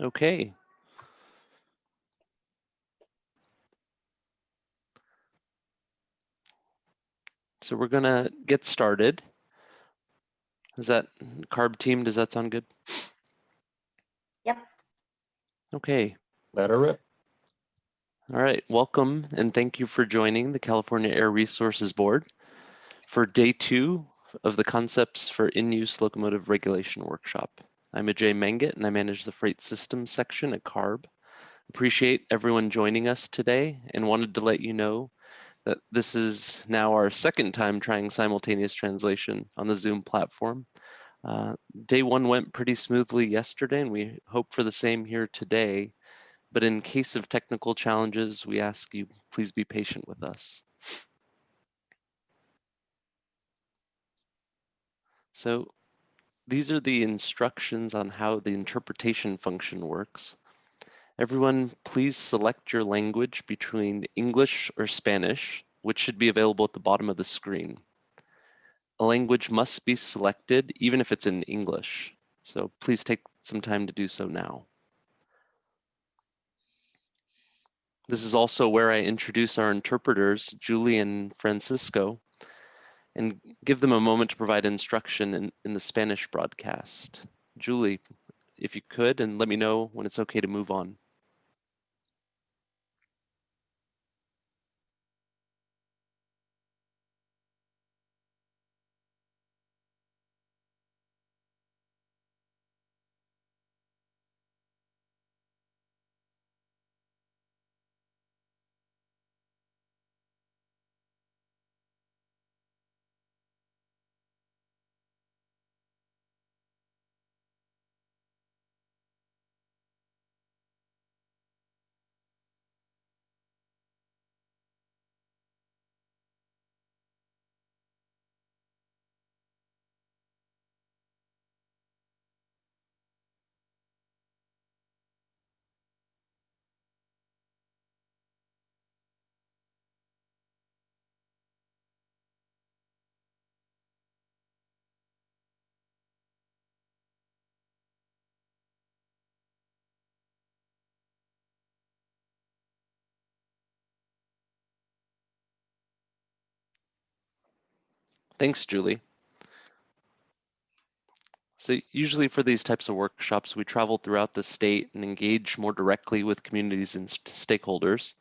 Okay. So we're gonna get started. Is that CARB team? Does that sound good? Yep. Okay. Let her rip. All right. Welcome and thank you for joining the California Air Resources Board for day 2 of the Concepts for In-Use Locomotive Regulation workshop. I'm Ajay Mangat and I manage the Freight Systems section at CARB. Appreciate everyone joining us today and wanted to let you know that this is now our second time trying simultaneous translation on the Zoom platform. Day 1 went pretty smoothly yesterday, and we hope for the same here today. But in case of technical challenges, we ask you please be patient with us. So these are the instructions on how the interpretation function works. Everyone, please select your language between English or Spanish, which should be available at the bottom of the screen. A language must be selected even if it's in English. So please take some time to do so now. This is also where I introduce our interpreters, Julie and Francisco, and give them a moment to provide instruction in the Spanish broadcast. Julie, if you could, and let me know when it's okay to move on. Thanks, Julie. So usually for these types of workshops, we travel throughout the state and engage more directly with communities and stakeholders.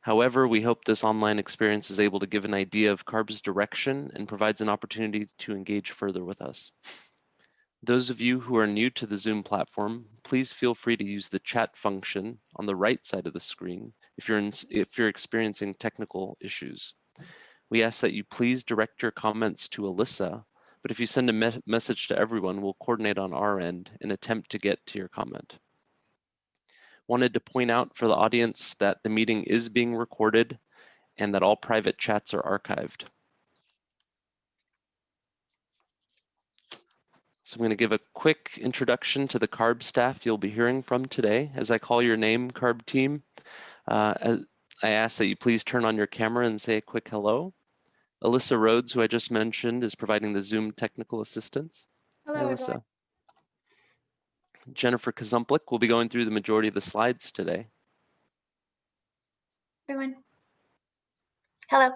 However, we hope this online experience is able to give an idea of CARB's direction and provides an opportunity to engage further with us. Those of you who are new to the Zoom platform, please feel free to use the chat function on the right side of the screen if you're experiencing technical issues. We ask that you please direct your comments to Alyssa, but if you send a message to everyone, we'll coordinate on our end and attempt to get to your comment. Wanted to point out for the audience that the meeting is being recorded and that all private chats are archived. So I'm going to give a quick introduction to the CARB staff you'll be hearing from today. As I call your name, CARB team, I ask that you please turn on your camera and say a quick hello. Alyssa Rhodes, who I just mentioned, is providing the Zoom technical assistance. Hello, Hi, Alyssa. Jennifer Kazumplik will be going through the majority of the slides today. everyone. Hello.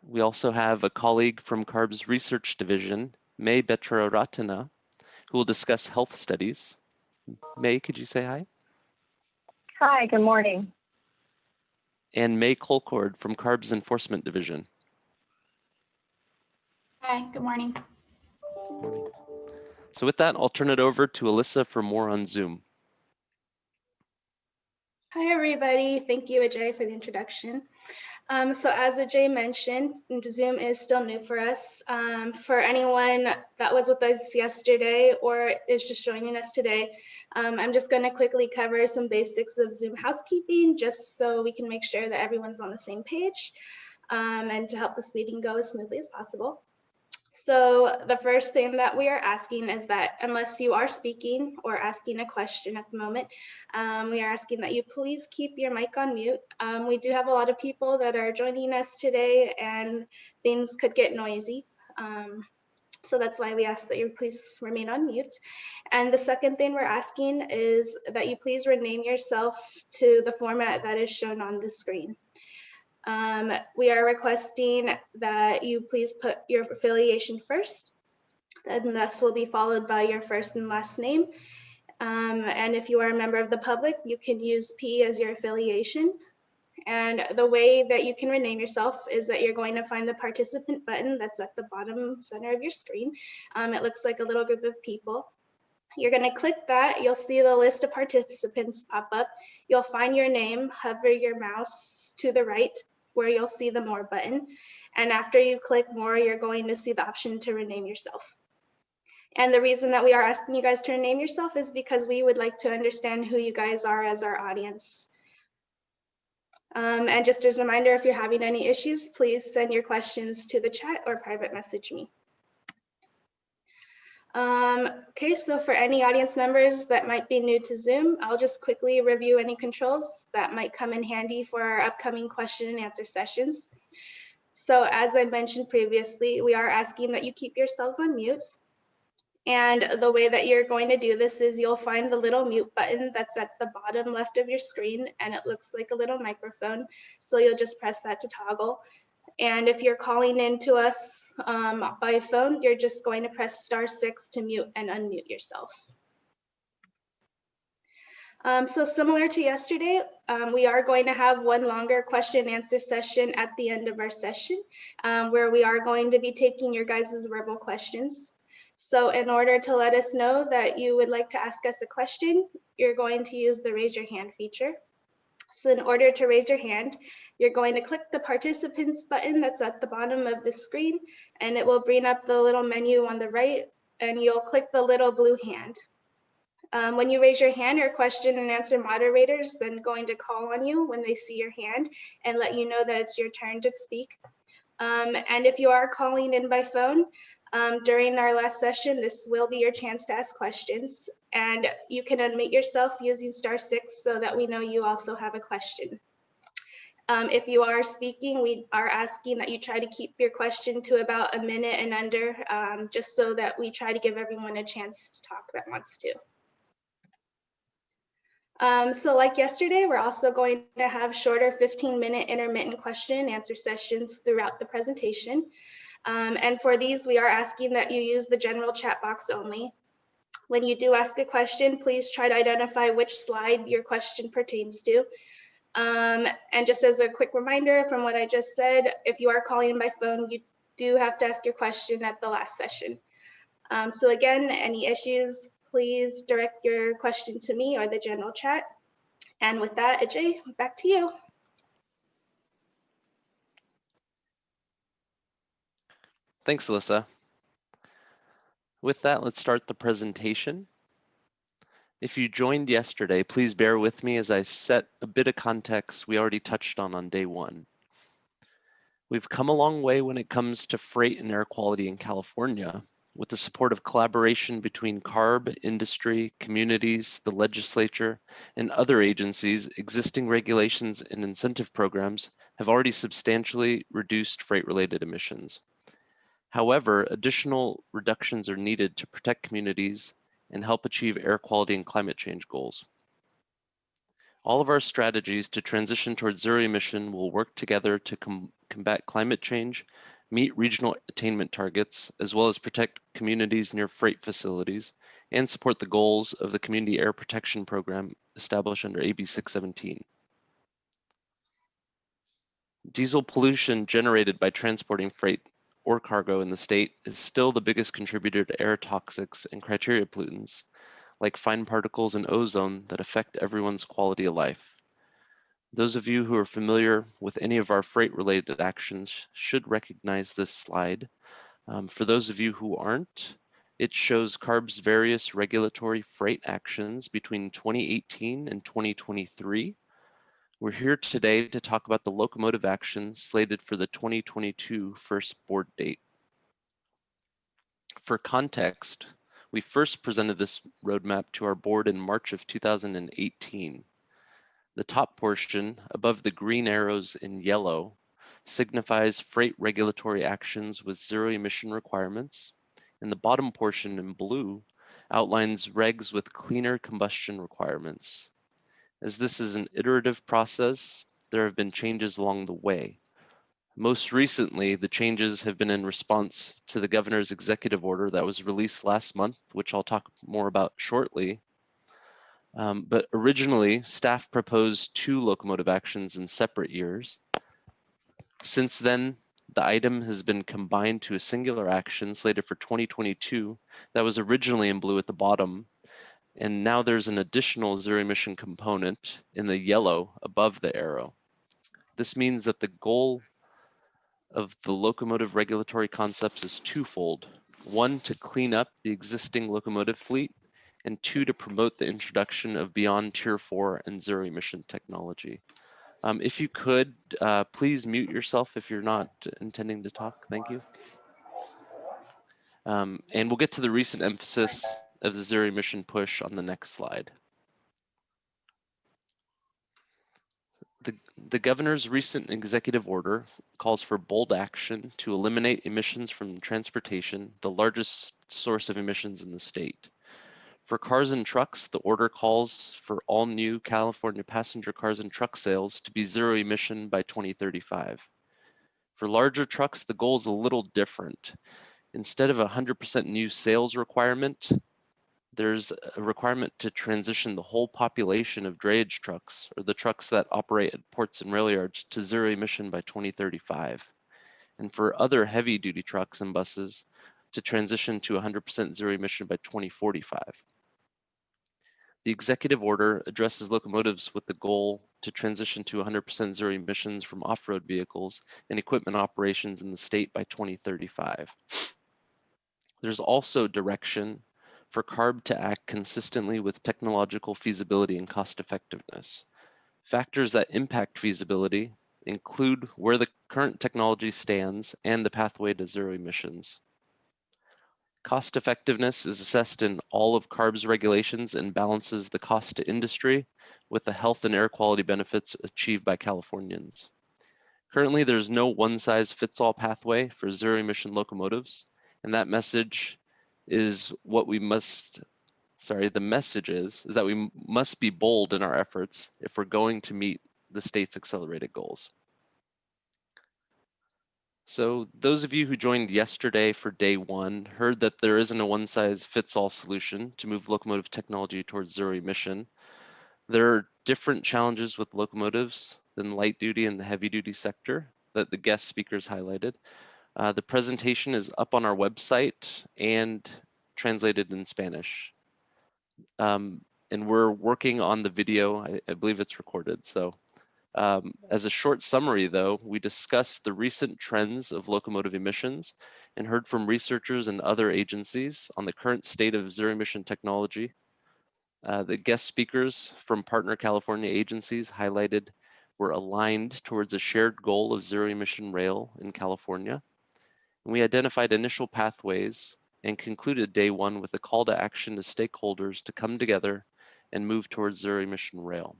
We also have a colleague from CARB's research division, May Betraratana, who will discuss health studies. May, could you say hi? Hi, good morning. And May Colcord from CARB's enforcement division. Hi, good morning. Morning. So with that, I'll turn it over to Alyssa for more on Zoom. Hi, everybody. Thank you, Ajay, for the introduction. So as Ajay mentioned, Zoom is still new for us. For anyone that was with us yesterday or is just joining us today, I'm just going to quickly cover some basics of Zoom housekeeping, just so we can make sure that everyone's on the same page and to help this meeting go as smoothly as possible. So the first thing that we are asking is that unless you are speaking or asking a question at the moment, we are asking that you please keep your mic on mute. We do have a lot of people that are joining us today and things could get noisy. So that's why we ask that you please remain on mute. And the second thing we're asking is that you please rename yourself to the format that is shown on the screen. We are requesting that you please put your affiliation first, and thus will be followed by your first and last name. And if you are a member of the public, you can use P as your affiliation. And the way that you can rename yourself is that you're going to find the participant button that's at the bottom center of your screen. It looks like a little group of people. You're going to click that. You'll see the list of participants pop up. You'll find your name, hover your mouse to the right where you'll see the More button. And after you click More, you're going to see the option to rename yourself. And the reason that we are asking you guys to rename yourself is because we would like to understand who you guys are as our audience. And just as a reminder, if you're having any issues, please send your questions to the chat or private message me. Okay, so for any audience members that might be new to Zoom, I'll just quickly review any controls that might come in handy for our upcoming question and answer sessions. So as I mentioned previously, we are asking that you keep yourselves on mute. And the way that you're going to do this is you'll find the little mute button that's at the bottom left of your screen, and it looks like a little microphone. So you'll just press that to toggle. And if you're calling in to us by phone, you're just going to press *6 to mute and unmute yourself. So similar to yesterday, we are going to have one longer question and answer session at the end of our session, where we are going to be taking your guys' verbal questions. So in order to let us know that you would like to ask us a question, you're going to use the raise your hand feature. So in order to raise your hand, you're going to click the participants button that's at the bottom of the screen, and it will bring up the little menu on the right, and you'll click the little blue hand. When you raise your hand, your question and answer moderators then going to call on you when they see your hand and let you know that it's your turn to speak. And if you are calling in by phone, during our last session, this will be your chance to ask questions, and you can unmute yourself using *6 so that we know you also have a question. If you are speaking, we are asking that you try to keep your question to about a minute and under, just so that we try to give everyone a chance to talk that wants to. So like yesterday, we're also going to have shorter 15-minute intermittent question and answer sessions throughout the presentation. And for these, we are asking that you use the general chat box only. When you do ask a question, please try to identify which slide your question pertains to. And just as a quick reminder from what I just said, if you are calling in by phone, you do have to ask your question at the last session. So again, any issues, please direct your question to me or the general chat. And with that, Ajay, back to you. Thanks, Alyssa. With that, let's start the presentation. If you joined yesterday, please bear with me as I set a bit of context we already touched on day one. We've come a long way when it comes to freight and air quality in California, with the support of collaboration between CARB, industry, communities, the legislature, and other agencies. Existing regulations and incentive programs have already substantially reduced freight-related emissions. However, additional reductions are needed to protect communities and help achieve air quality and climate change goals. All of our strategies to transition towards zero emission will work together to combat climate change, meet regional attainment targets, as well as protect communities near freight facilities, and support the goals of the Community Air Protection Program established under AB 617. Diesel pollution generated by transporting freight or cargo in the state is still the biggest contributor to air toxics and criteria pollutants, like fine particles and ozone that affect everyone's quality of life. Those of you who are familiar with any of our freight-related actions should recognize this slide. For those of you who aren't, it shows CARB's various regulatory freight actions between 2018 and 2023. We're here today to talk about the locomotive action slated for the 2022 first board date. For context, we first presented this roadmap to our board in March of 2018. The top portion, above the green arrows in yellow, signifies freight regulatory actions with zero emission requirements, and the bottom portion in blue outlines regs with cleaner combustion requirements. As this is an iterative process, there have been changes along the way. Most recently, the changes have been in response to the governor's executive order that was released last month, which I'll talk more about shortly. But originally, staff proposed 2 locomotive actions in separate years. Since then, the item has been combined to a singular action slated for 2022 that was originally in blue at the bottom, and now there's an additional zero emission component in the yellow above the arrow. This means that the goal of the locomotive regulatory concepts is twofold. 1, to clean up the existing locomotive fleet, and 2, to promote the introduction of beyond Tier 4 and zero emission technology. If you could, please mute yourself if you're not intending to talk. Thank you. And we'll get to the recent emphasis of the zero emission push on the next slide. The governor's recent executive order calls for bold action to eliminate emissions from transportation, the largest source of emissions in the state. For cars and trucks, the order calls for all new California passenger cars and truck sales to be zero emission by 2035. For larger trucks, the goal is a little different. Instead of a 100% new sales requirement, there's a requirement to transition the whole population of drayage trucks, or the trucks that operate at ports and rail yards, to zero emission by 2035. And for other heavy duty trucks and buses, to transition to 100% zero emission by 2045. The executive order addresses locomotives with the goal to transition to 100% zero emissions from off-road vehicles and equipment operations in the state by 2035. There's also direction for CARB to act consistently with technological feasibility and cost effectiveness. Factors that impact feasibility include where the current technology stands and the pathway to zero emissions. Cost effectiveness is assessed in all of CARB's regulations and balances the cost to industry with the health and air quality benefits achieved by Californians. Currently, there's no one-size-fits-all pathway for zero-emission locomotives, and that message is what we must, the message is that we must be bold in our efforts if we're going to meet the state's accelerated goals. So those of you who joined yesterday for day 1 heard that there isn't a one-size-fits-all solution to move locomotive technology towards zero emission. There are different challenges with locomotives than light duty and the heavy duty sector that the guest speakers highlighted. The presentation is up on our website and translated in Spanish. And we're working on the video. I believe it's recorded. So as a short summary, though, we discussed the recent trends of locomotive emissions and heard from researchers and other agencies on the current state of zero emission technology. The guest speakers from partner California agencies highlighted were aligned towards a shared goal of zero emission rail in California. And we identified initial pathways and concluded day 1 with a call to action to stakeholders to come together and move towards zero emission rail.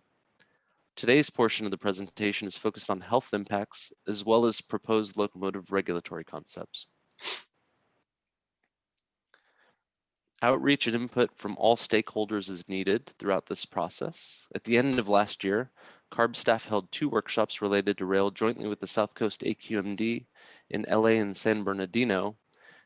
Today's portion of the presentation is focused on health impacts as well as proposed locomotive regulatory concepts. Outreach and input from all stakeholders is needed throughout this process. At the end of last year, CARB staff held 2 workshops related to rail jointly with the South Coast AQMD in LA and San Bernardino.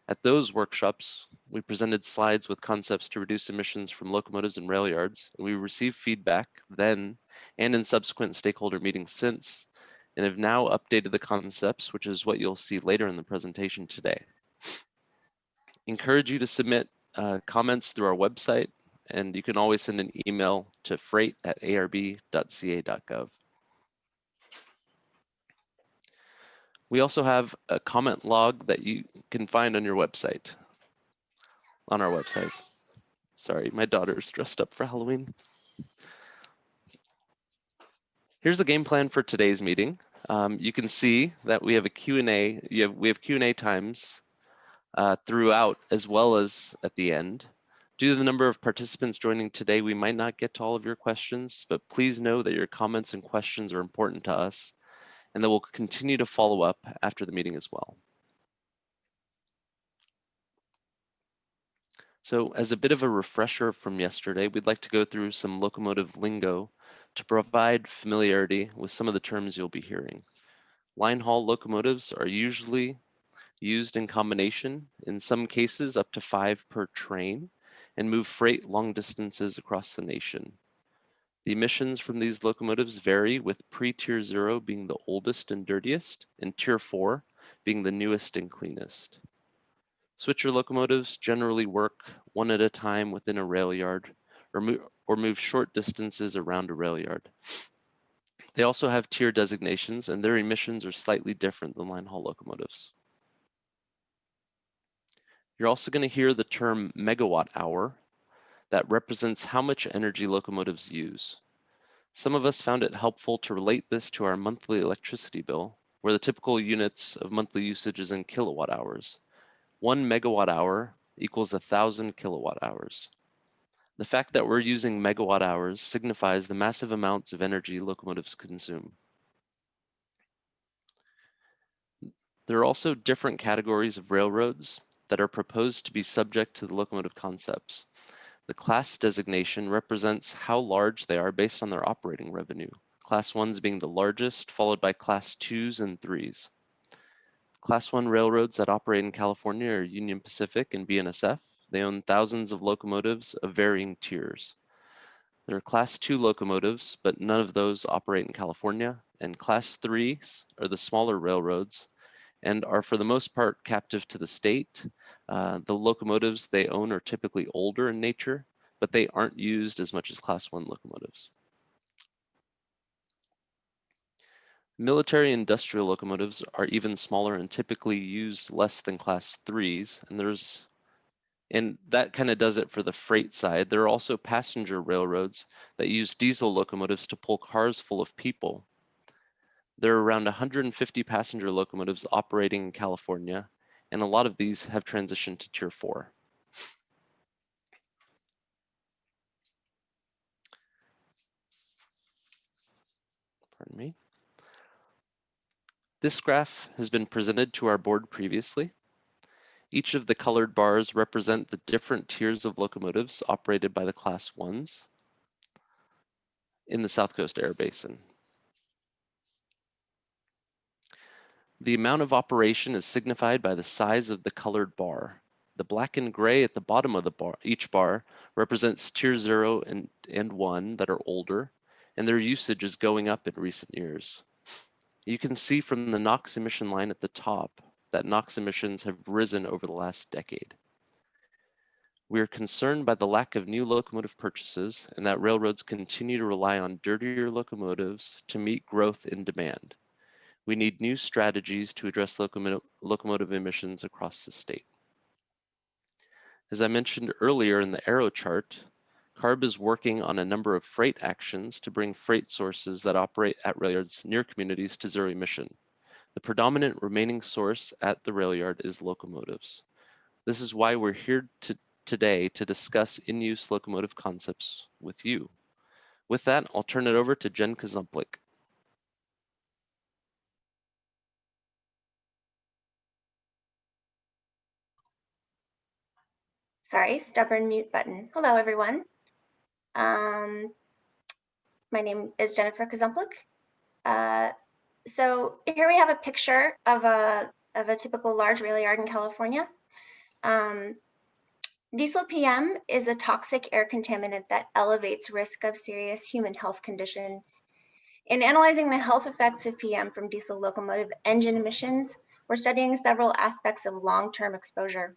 At those workshops, we presented slides with concepts to reduce emissions from locomotives and rail yards. We received feedback then and in subsequent stakeholder meetings since, and have now updated the concepts, which is what you'll see later in the presentation today. Encourage you to submit comments through our website, and you can always send an email to freight@arb.ca.gov. We also have a comment log that you can find on your website, on our website. Sorry, my daughter's dressed up for Halloween. Here's the game plan for today's meeting. You can see that we have a Q&A. We have Q&A times throughout as well as at the end. Due to the number of participants joining today, we might not get to all of your questions, but please know that your comments and questions are important to us and that we'll continue to follow up after the meeting as well. So as a bit of a refresher from yesterday, we'd like to go through some locomotive lingo to provide familiarity with some of the terms you'll be hearing. Line haul locomotives are usually used in combination, in some cases up to 5 per train, and move freight long distances across the nation. The emissions from these locomotives vary, with pre-Tier 0 being the oldest and dirtiest, and Tier 4 being the newest and cleanest. Switcher locomotives generally work one at a time within a rail yard, or move short distances around a rail yard. They also have tier designations, and their emissions are slightly different than line haul locomotives. You're also going to hear the term megawatt hour that represents how much energy locomotives use. Some of us found it helpful to relate this to our monthly electricity bill, where the typical units of monthly usage is in kilowatt hours. 1 megawatt hour equals 1,000 kilowatt hours. The fact that we're using megawatt hours signifies the massive amounts of energy locomotives consume. There are also different categories of railroads that are proposed to be subject to the locomotive concepts. The class designation represents how large they are based on their operating revenue, Class 1s being the largest, followed by Class 2s and 3s. Class 1 railroads that operate in California are Union Pacific and BNSF. They own thousands of locomotives of varying tiers. There are Class 2 locomotives, but none of those operate in California, and Class 3s are the smaller railroads and are for the most part captive to the state. The locomotives they own are typically older in nature, but they aren't used as much as Class 1 locomotives. Military industrial locomotives are even smaller and typically used less than Class 3s, and that kind of does it for the freight side. There are also passenger railroads that use diesel locomotives to pull cars full of people. There are around 150 passenger locomotives operating in California, and a lot of these have transitioned to Tier 4. Pardon me. This graph has been presented to our board previously. Each of the colored bars represent the different tiers of locomotives operated by the Class 1s in the South Coast Air Basin. The amount of operation is signified by the size of the colored bar. The black and gray at the bottom of each bar represents Tier 0 and 1 that are older, and their usage is going up in recent years. You can see from the NOx emission line at the top that NOx emissions have risen over the last decade. We are concerned by the lack of new locomotive purchases and that railroads continue to rely on dirtier locomotives to meet growth in demand. We need new strategies to address locomotive emissions across the state. As I mentioned earlier in the arrow chart, CARB is working on a number of freight actions to bring freight sources that operate at rail yards near communities to zero emission. The predominant remaining source at the rail yard is locomotives. This is why we're here today to discuss in-use locomotive concepts with you. With that, I'll turn it over to Jen Kazumplik. Sorry, stubborn mute button. Hello, everyone. My name is Jennifer Kazumplik. So here we have a picture of a typical large rail yard in California. Diesel PM is a toxic air contaminant that elevates risk of serious human health conditions. In analyzing the health effects of PM from diesel locomotive engine emissions, we're studying several aspects of long-term exposure.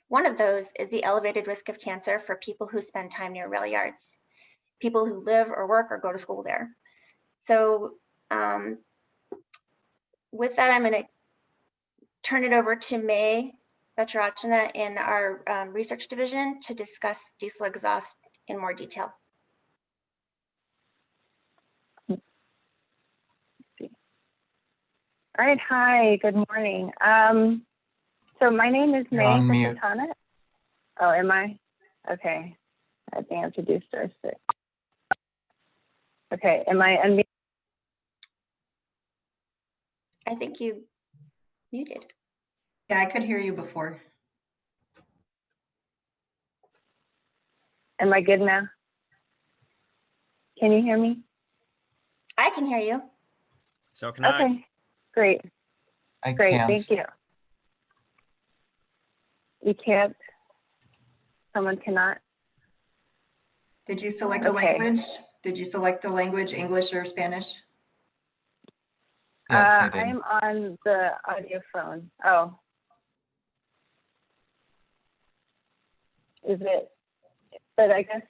One of those is the elevated risk of cancer for people who spend time near rail yards, people who live or work or go to school there. So with that, I'm going to turn it over to May Vecherachana in our research division to discuss diesel exhaust in more detail. All right, hi, good morning. So my name is May Vecherachana. Oh, am I? Okay, I think I have to do star 6. Okay, am I unmuted? I think you muted. Yeah, I could hear you before. Am I good now? Can you hear me? I can hear you. So can I. Okay, great. Great, thank you. You can't? Someone cannot? Did you select a Okay. language? Did you select a language, English or Spanish? Yes, I did. I'm on the audio phone. Oh. Is it, but I guess,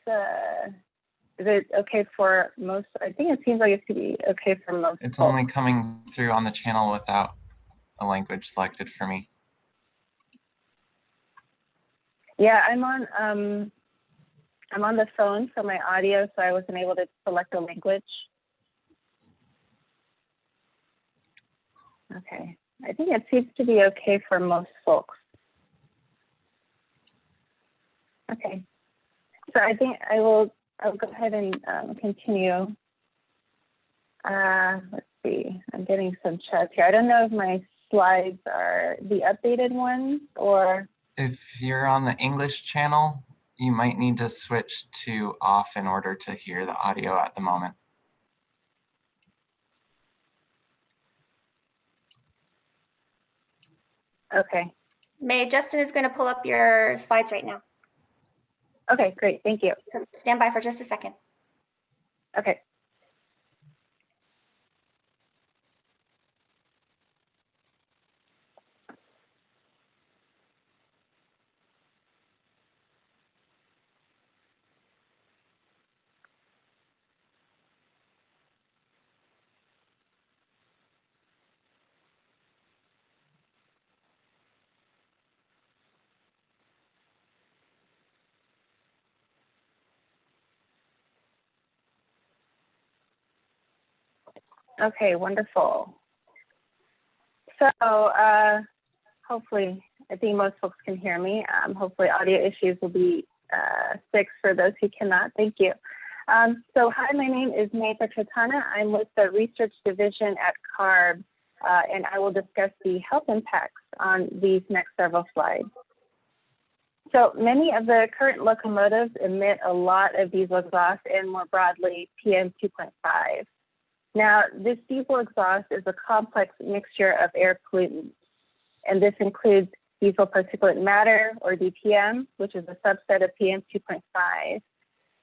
is it okay for most? I think it seems like it should be okay for most. It's folks. only coming through on the channel without a language selected for me. Yeah, I'm on the phone for my audio, so I wasn't able to select a language. Okay, I think it seems to be okay for most folks. Okay, so I think I'll go ahead and continue. Let's see, I'm getting some chats here. I don't know if my slides are the updated ones or. If you're on the English channel, you might need to switch to off in order to hear the audio at the moment. Okay. May, Justin is going to pull up your slides right now. Okay, great, thank you. So stand by for just a second. Okay. Okay, wonderful. So hopefully, I think most folks can hear me. Hopefully audio issues will be fixed for those who cannot. Thank you. So hi, my name is May Petratana. I'm with the research division at CARB, and I will discuss the health impacts on these next several slides. So many of the current locomotives emit a lot of diesel exhaust and more broadly PM 2.5. Now, this diesel exhaust is a complex mixture of air pollutants, and this includes diesel particulate matter, or DPM, which is a subset of PM 2.5.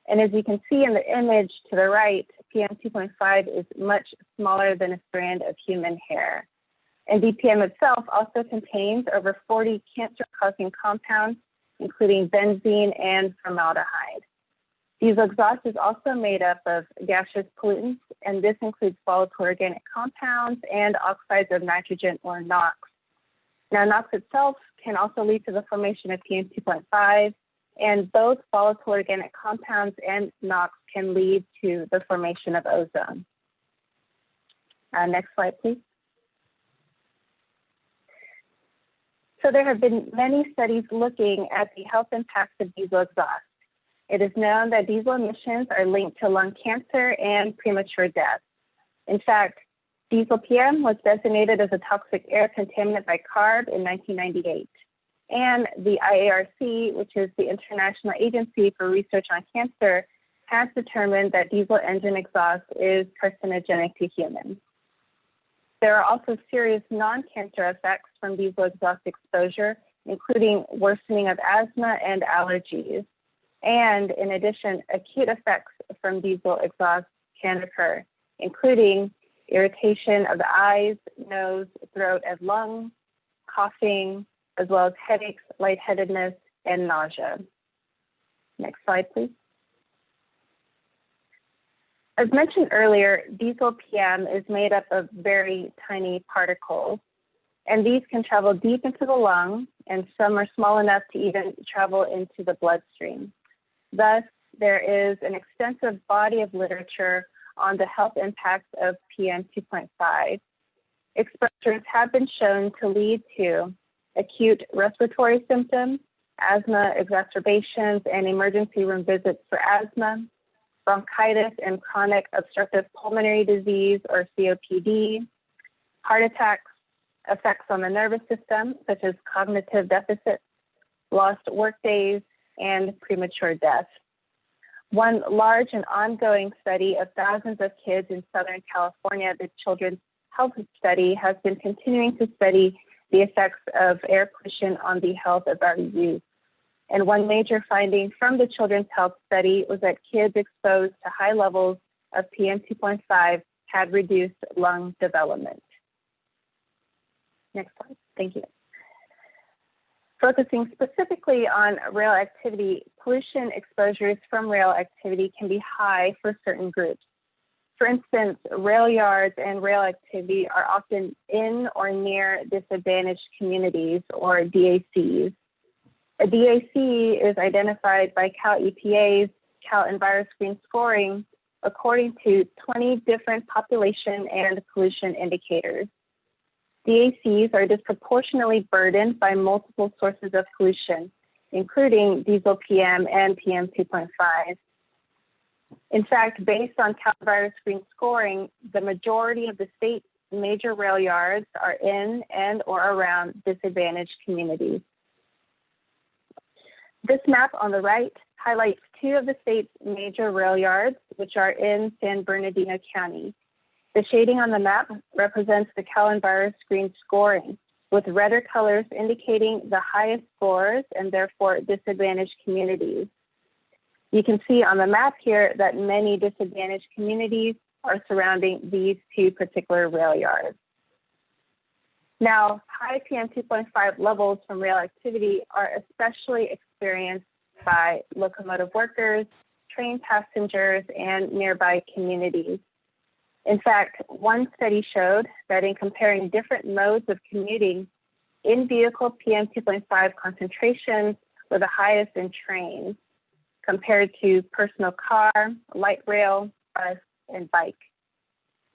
And as you can see in the image to the right, PM 2.5 is much smaller than a strand of human hair. And DPM itself also contains over 40 cancer-causing compounds, including benzene and formaldehyde. Diesel exhaust is also made up of gaseous pollutants, and this includes volatile organic compounds and oxides of nitrogen, or NOx. Now, NOx itself can also lead to the formation of PM 2.5, and both volatile organic compounds and NOx can lead to the formation of ozone. Next slide, please. So there have been many studies looking at the health impacts of diesel exhaust. It is known that diesel emissions are linked to lung cancer and premature death. In fact, diesel PM was designated as a toxic air contaminant by CARB in 1998. And the IARC, which is the International Agency for Research on Cancer, has determined that diesel engine exhaust is carcinogenic to humans. There are also serious non-cancer effects from diesel exhaust exposure, including worsening of asthma and allergies. And in addition, acute effects from diesel exhaust can occur, including irritation of the eyes, nose, throat, and lungs, coughing, as well as headaches, lightheadedness, and nausea. Next slide, please. As mentioned earlier, diesel PM is made up of very tiny particles, and these can travel deep into the lung, and some are small enough to even travel into the bloodstream. Thus, there is an extensive body of literature on the health impacts of PM 2.5. Exposures have been shown to lead to acute respiratory symptoms, asthma exacerbations, and emergency room visits for asthma, bronchitis and chronic obstructive pulmonary disease, or COPD, heart attacks, effects on the nervous system, such as cognitive deficits, lost work days, and premature death. One large and ongoing study of thousands of kids in Southern California, the Children's Health Study, has been continuing to study the effects of air pollution on the health of our youth. And one major finding from the Children's Health Study was that kids exposed to high levels of PM 2.5 had reduced lung development. Next slide, thank you. Focusing specifically on rail activity, pollution exposures from rail activity can be high for certain groups. For instance, rail yards and rail activity are often in or near disadvantaged communities, or DACs. A DAC is identified by Cal EPA's Cal EnviroScreen scoring according to 20 different population and pollution indicators. DACs are disproportionately burdened by multiple sources of pollution, including diesel PM and PM 2.5. In fact, based on Cal EnviroScreen scoring, the majority of the state's major rail yards are in and or around disadvantaged communities. This map on the right highlights two of the state's major rail yards, which are in San Bernardino County. The shading on the map represents the Cal EnviroScreen scoring, with redder colors indicating the highest scores and therefore disadvantaged communities. You can see on the map here that many disadvantaged communities are surrounding these two particular rail yards. Now, high PM 2.5 levels from rail activity are especially experienced by locomotive workers, train passengers, and nearby communities. In fact, one study showed that in comparing different modes of commuting, in-vehicle PM 2.5 concentrations were the highest in trains compared to personal car, light rail, bus, and bike.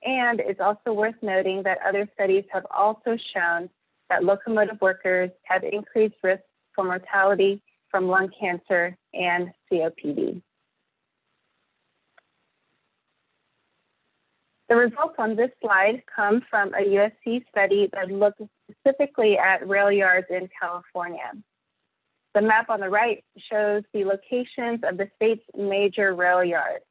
And it's also worth noting that other studies have also shown that locomotive workers have increased risk for mortality from lung cancer and COPD. The results on this slide come from a USC study that looked specifically at rail yards in California. The map on the right shows the locations of the state's major rail yards.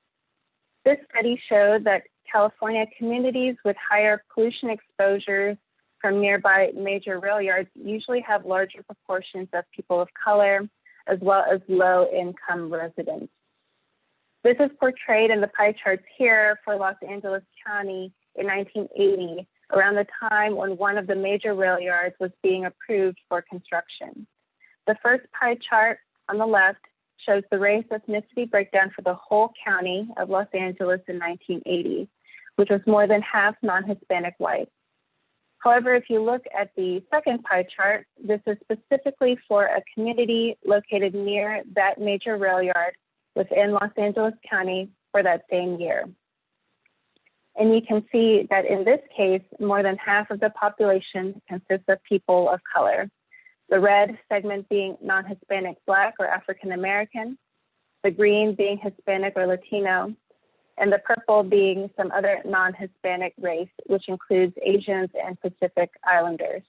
This study showed that California communities with higher pollution exposures from nearby major rail yards usually have larger proportions of people of color, as well as low-income residents. This is portrayed in the pie charts here for Los Angeles County in 1980, around the time when one of the major rail yards was being approved for construction. The first pie chart on the left shows the race ethnicity breakdown for the whole county of Los Angeles in 1980, which was more than half non-Hispanic white. However, if you look at the second pie chart, this is specifically for a community located near that major rail yard within Los Angeles County for that same year. And you can see that in this case, more than half of the population consists of people of color. The red segment being non-Hispanic Black or African American, the green being Hispanic or Latino, and the purple being some other non-Hispanic race, which includes Asians and Pacific Islanders.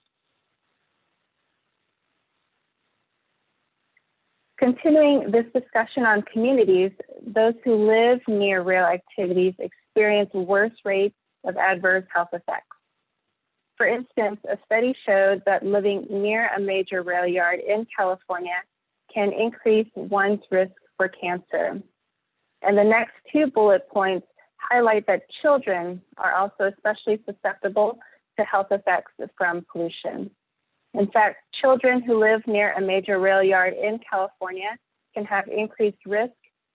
Continuing this discussion on communities, those who live near rail activities experience worse rates of adverse health effects. For instance, a study showed that living near a major rail yard in California can increase one's risk for cancer. And the next two bullet points highlight that children are also especially susceptible to health effects from pollution. In fact, children who live near a major rail yard in California can have increased risk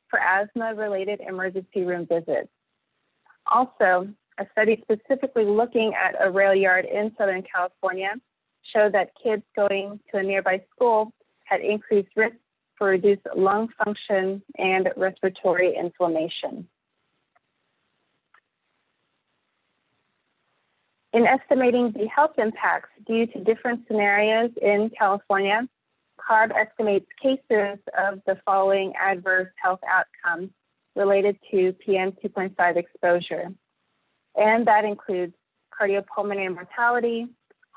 for asthma-related emergency room visits. Also, a study specifically looking at a rail yard in Southern California showed that kids going to a nearby school had increased risk for reduced lung function and respiratory inflammation. In estimating the health impacts due to different scenarios in California, CARB estimates cases of the following adverse health outcomes related to PM 2.5 exposure. And that includes cardiopulmonary mortality,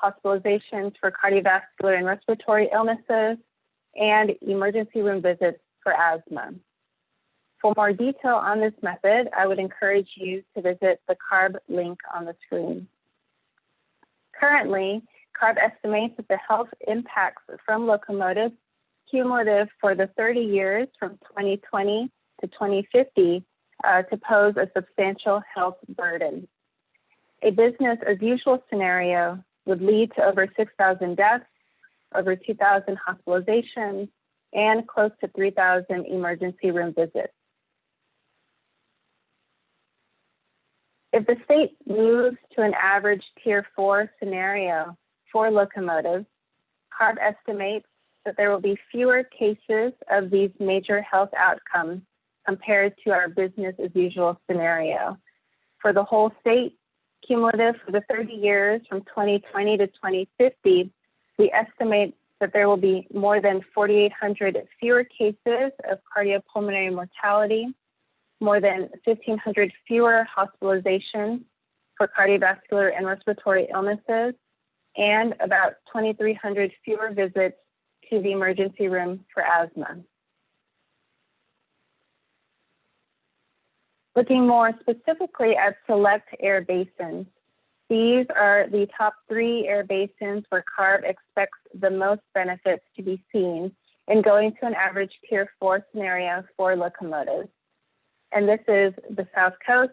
hospitalizations for cardiovascular and respiratory illnesses, and emergency room visits for asthma. For more detail on this method, I would encourage you to visit the CARB link on the screen. Currently, CARB estimates that the health impacts from locomotives cumulative for the 30 years from 2020 to 2050 to pose a substantial health burden. A business as usual scenario would lead to over 6,000 deaths, over 2,000 hospitalizations, and close to 3,000 emergency room visits. If the state moves to an average Tier 4 scenario for locomotives, CARB estimates that there will be fewer cases of these major health outcomes compared to our business as usual scenario. For the whole state, cumulative for the 30 years from 2020 to 2050, we estimate that there will be more than 4,800 fewer cases of cardiopulmonary mortality, more than 1,500 fewer hospitalizations for cardiovascular and respiratory illnesses, and about 2,300 fewer visits to the emergency room for asthma. Looking more specifically at select air basins, these are the top 3 air basins where CARB expects the most benefits to be seen in going to an average Tier 4 scenario for locomotives. And this is the South Coast,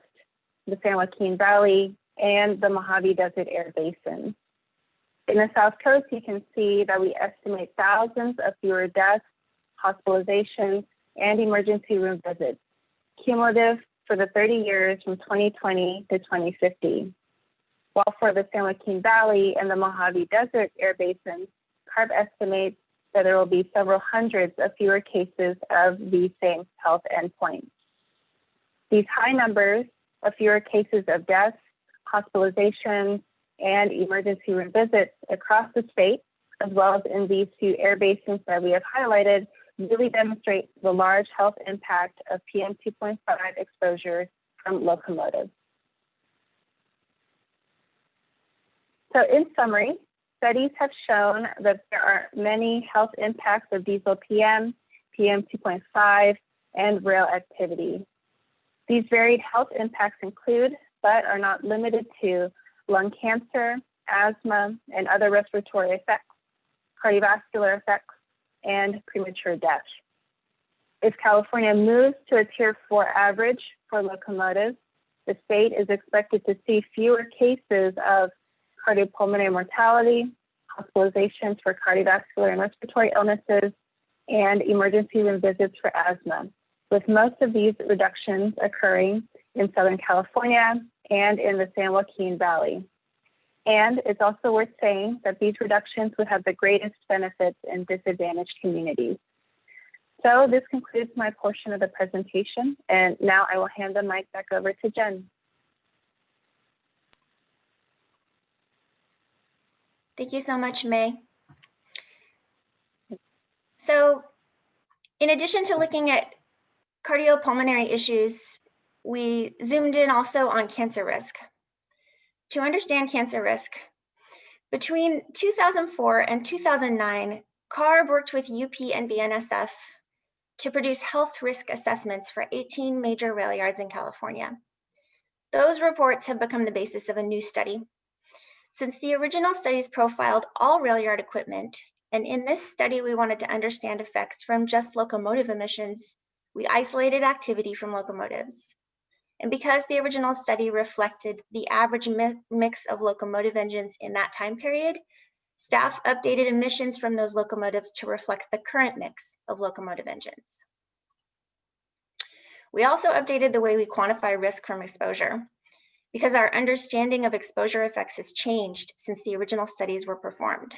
the San Joaquin Valley, and the Mojave Desert Air Basin. In the South Coast, you can see that we estimate thousands of fewer deaths, hospitalizations, and emergency room visits, cumulative for the 30 years from 2020 to 2050. While for the San Joaquin Valley and the Mojave Desert Air Basin, CARB estimates that there will be several hundreds of fewer cases of these same health endpoints. These high numbers of fewer cases of deaths, hospitalizations, and emergency room visits across the state, as well as in these 2 air basins that we have highlighted, really demonstrate the large health impact of PM 2.5 exposure from locomotives. So in summary, studies have shown that there are many health impacts of diesel PM, PM 2.5, and rail activity. These varied health impacts include, but are not limited to, lung cancer, asthma, and other respiratory effects, cardiovascular effects, and premature death. If California moves to a Tier 4 average for locomotives, the state is expected to see fewer cases of cardiopulmonary mortality, hospitalizations for cardiovascular and respiratory illnesses, and emergency room visits for asthma, with most of these reductions occurring in Southern California and in the San Joaquin Valley. And it's also worth saying that these reductions would have the greatest benefits in disadvantaged communities. So this concludes my portion of the presentation, and now I will hand the mic back over to Jen. Thank you so much, May. So in addition to looking at cardiopulmonary issues, we zoomed in also on cancer risk. To understand cancer risk, between 2004 and 2009, CARB worked with UP and BNSF to produce health risk assessments for 18 major rail yards in California. Those reports have become the basis of a new study. Since the original studies profiled all rail yard equipment, and in this study we wanted to understand effects from just locomotive emissions, we isolated activity from locomotives. And because the original study reflected the average mix of locomotive engines in that time period, staff updated emissions from those locomotives to reflect the current mix of locomotive engines. We also updated the way we quantify risk from exposure, because our understanding of exposure effects has changed since the original studies were performed.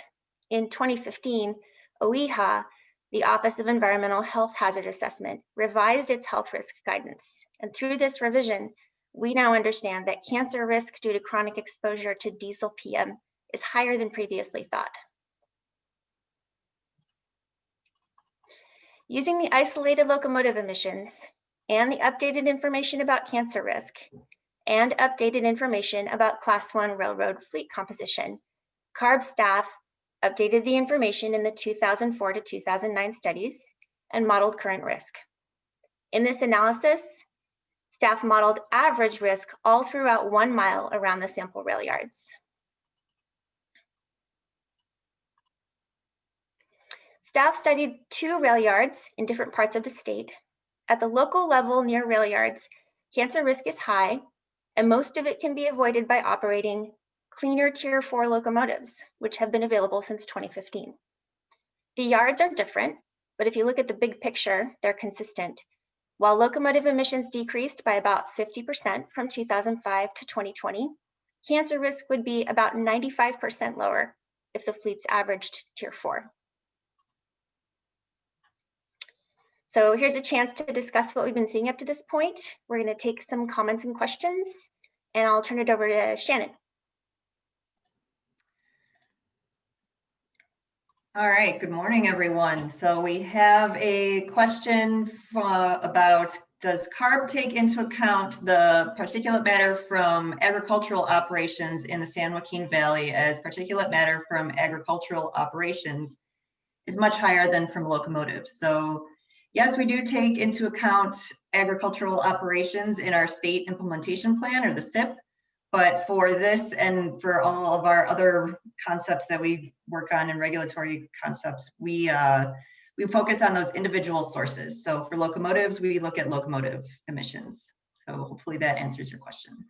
In 2015, OEHA, the Office of Environmental Health Hazard Assessment, revised its health risk guidance. And through this revision, we now understand that cancer risk due to chronic exposure to diesel PM is higher than previously thought. Using the isolated locomotive emissions and the updated information about cancer risk and updated information about Class 1 railroad fleet composition, CARB staff updated the information in the 2004 to 2009 studies and modeled current risk. In this analysis, staff modeled average risk all throughout 1 mile around the sample rail yards. Staff studied 2 rail yards in different parts of the state. At the local level near rail yards, cancer risk is high, and most of it can be avoided by operating cleaner Tier 4 locomotives, which have been available since 2015. The yards are different, but if you look at the big picture, they're consistent. While locomotive emissions decreased by about 50% from 2005 to 2020, cancer risk would be about 95% lower if the fleets averaged Tier 4. So here's a chance to discuss what we've been seeing up to this point. We're going to take some comments and questions, and I'll turn it over to Shannon. All right, good morning, everyone. So we have a question about, does CARB take into account the particulate matter from agricultural operations in the San Joaquin Valley, as particulate matter from agricultural operations is much higher than from locomotives? So yes, we do take into account agricultural operations in our state implementation plan, or the SIP. But for this and for all of our other concepts that we work on in regulatory concepts, we focus on those individual sources. So for locomotives, we look at locomotive emissions. So hopefully that answers your question.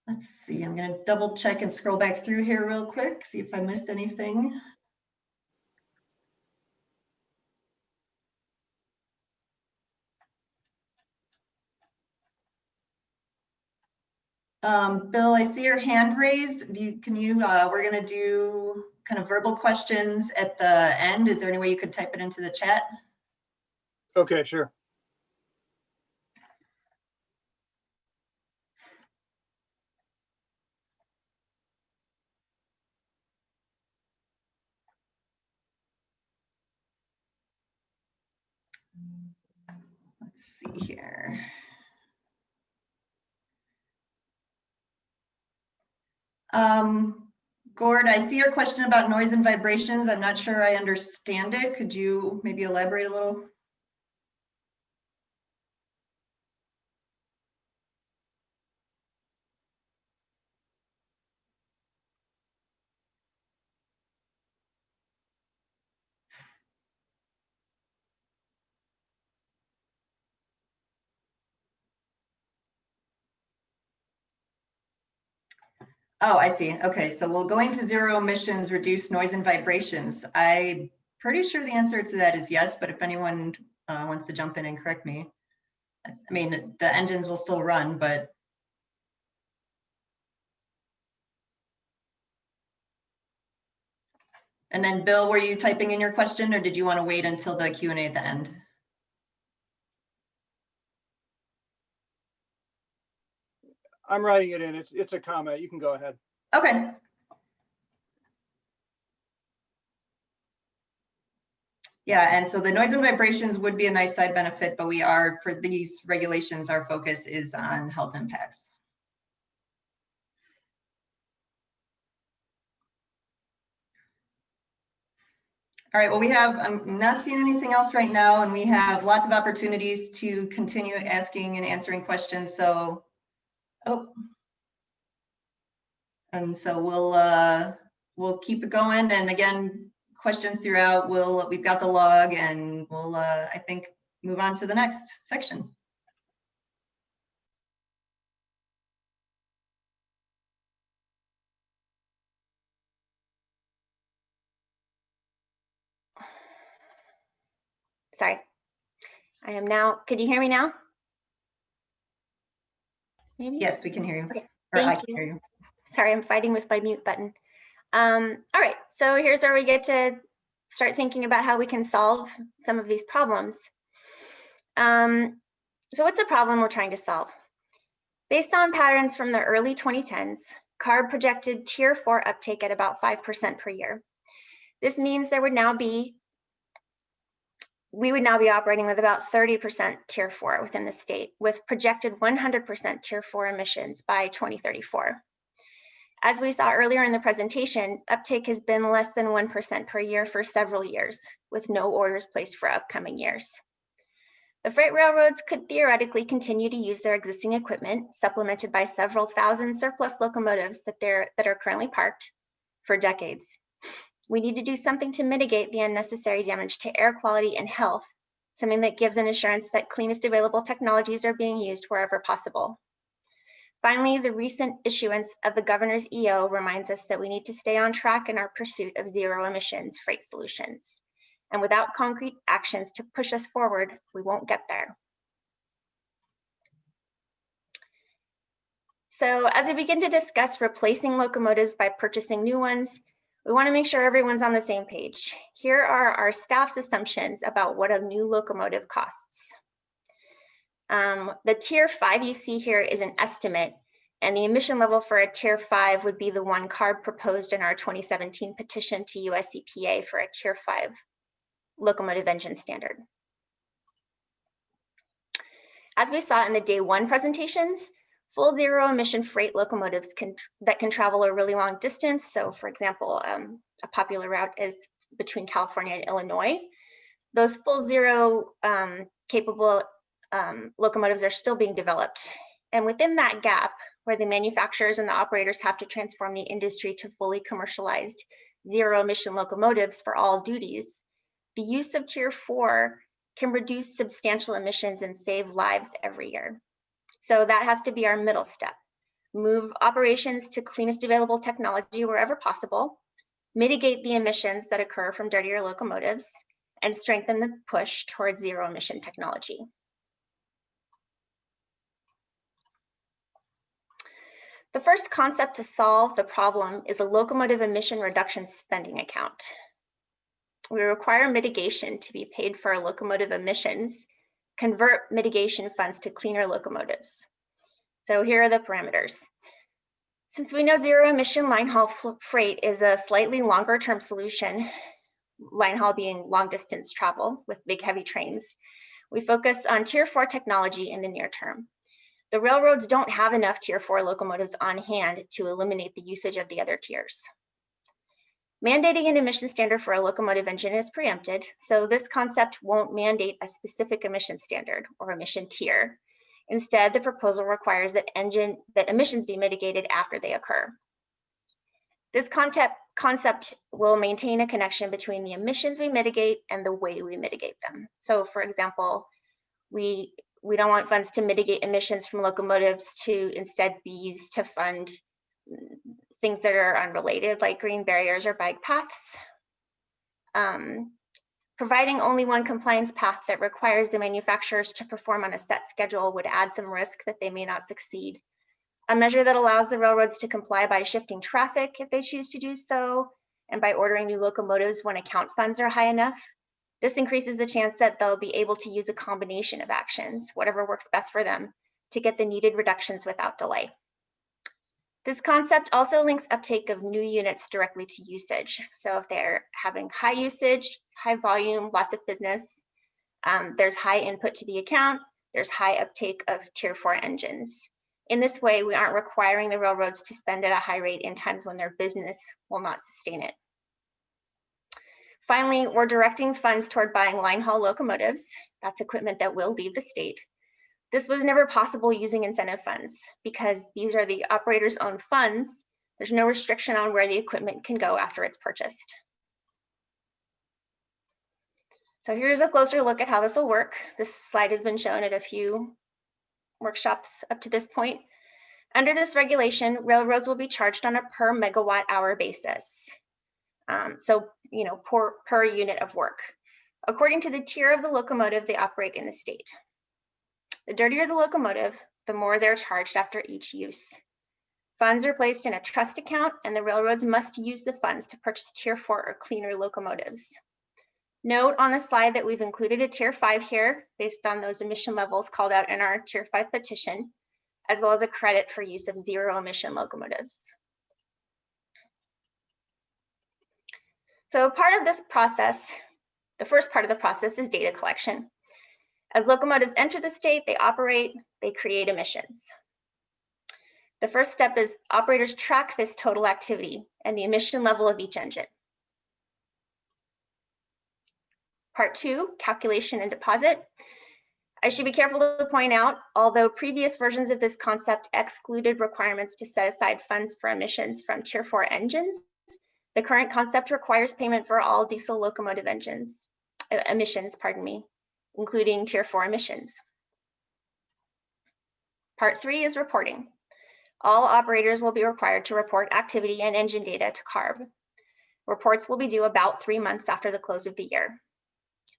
Let's see, I'm going to double check and scroll back through here real quick, see if I missed anything. Bill, I see your hand raised. We're going to do kind of verbal questions at the end. Is there any way you could type it into the chat? Okay, sure. Let's see here. Gord, I see your question about noise and vibrations. I'm not sure I understand it. Could you maybe elaborate a little? Oh, I see. Okay, so will going to zero emissions reduce noise and vibrations? I'm pretty sure the answer to that is yes, but if anyone wants to jump in and correct me. I mean, the engines will still run, but. And then Bill, were you typing in your question, or did you want to wait until the Q&A at the end? I'm writing it in. It's a comment. You can go ahead. Okay. Yeah, and so the noise and vibrations would be a nice side benefit, but we are, for these regulations, our focus is on health impacts. All right, well, I'm not seeing anything else right now, and we have lots of opportunities to continue asking and answering questions. So, and so we'll keep it going. And again, questions throughout. We've got the log, and we'll I think move on to the next section. Sorry, I am now, could you hear me now? Maybe? Yes, we can hear you. Okay, Or I thank can hear you. Sorry, I'm fighting with my mute button. All right, so here's where we get to start thinking about how we can solve some of these problems. So what's the problem we're trying to solve? Based on patterns from the early 2010s, CARB projected Tier 4 uptake at about 5% per year. This means we would now be operating with about 30% Tier 4 within the state, with projected 100% Tier 4 emissions by 2034. As we saw earlier in the presentation, uptake has been less than 1% per year for several years, with no orders placed for upcoming years. The freight railroads could theoretically continue to use their existing equipment, supplemented by several thousand surplus locomotives that are currently parked, for decades. We need to do something to mitigate the unnecessary damage to air quality and health, something that gives an assurance that cleanest available technologies are being used wherever possible. Finally, the recent issuance of the governor's EO reminds us that we need to stay on track in our pursuit of zero emissions freight solutions. And without concrete actions to push us forward, we won't get there. So as we begin to discuss replacing locomotives by purchasing new ones, we want to make sure everyone's on the same page. Here are our staff's assumptions about what a new locomotive costs. The tier 5 you see here is an estimate, and the emission level for a tier 5 would be the one CARB proposed in our 2017 petition to US EPA for a tier 5 locomotive engine standard. As we saw in the day 1 presentations, full zero emission freight locomotives that can travel a really long distance. So for example, a popular route is between California and Illinois. Those full zero capable locomotives are still being developed. And within that gap, where the manufacturers and the operators have to transform the industry to fully commercialized zero emission locomotives for all duties, the use of tier 4 can reduce substantial emissions and save lives every year. So that has to be our middle step. Move operations to cleanest available technology wherever possible, mitigate the emissions that occur from dirtier locomotives, and strengthen the push towards zero emission technology. The first concept to solve the problem is a locomotive emission reduction spending account. We require mitigation to be paid for our locomotive emissions, convert mitigation funds to cleaner locomotives. So here are the parameters. Since we know zero emission line haul freight is a slightly longer term solution, line haul being long distance travel with big heavy trains, we focus on tier 4 technology in the near term. The railroads don't have enough tier 4 locomotives on hand to eliminate the usage of the other tiers. Mandating an emission standard for a locomotive engine is preempted, so this concept won't mandate a specific emission standard or emission tier. Instead, the proposal requires that emissions be mitigated after they occur. This concept will maintain a connection between the emissions we mitigate and the way we mitigate them. So for example, we don't want funds to mitigate emissions from locomotives to instead be used to fund things that are unrelated, like green barriers or bike paths. Providing only one compliance path that requires the manufacturers to perform on a set schedule would add some risk that they may not succeed. A measure that allows the railroads to comply by shifting traffic if they choose to do so, and by ordering new locomotives when account funds are high enough. This increases the chance that they'll be able to use a combination of actions, whatever works best for them, to get the needed reductions without delay. This concept also links uptake of new units directly to usage. So if they're having high usage, high volume, lots of business, there's high input to the account, there's high uptake of tier 4 engines. In this way, we aren't requiring the railroads to spend at a high rate in times when their business will not sustain it. Finally, we're directing funds toward buying line haul locomotives. That's equipment that will leave the state. This was never possible using incentive funds because these are the operator's own funds. There's no restriction on where the equipment can go after it's purchased. So here's a closer look at how this will work. This slide has been shown at a few workshops up to this point. Under this regulation, railroads will be charged on a per megawatt hour basis. Per unit of work, according to the tier of the locomotive they operate in the state. The dirtier the locomotive, the more they're charged after each use. Funds are placed in a trust account, and the railroads must use the funds to purchase tier 4 or cleaner locomotives. Note on the slide that we've included a tier 5 here based on those emission levels called out in our tier 5 petition, as well as a credit for use of zero emission locomotives. So part of this process, the first part of the process is data collection. As locomotives enter the state, they operate, they create emissions. The first step is operators track this total activity and the emission level of each engine. Part 2, calculation and deposit. I should be careful to point out, although previous versions of this concept excluded requirements to set aside funds for emissions from Tier 4 engines, the current concept requires payment for all diesel locomotive emissions, including Tier 4 emissions. Part 3 is reporting. All operators will be required to report activity and engine data to CARB. Reports will be due about 3 months after the close of the year.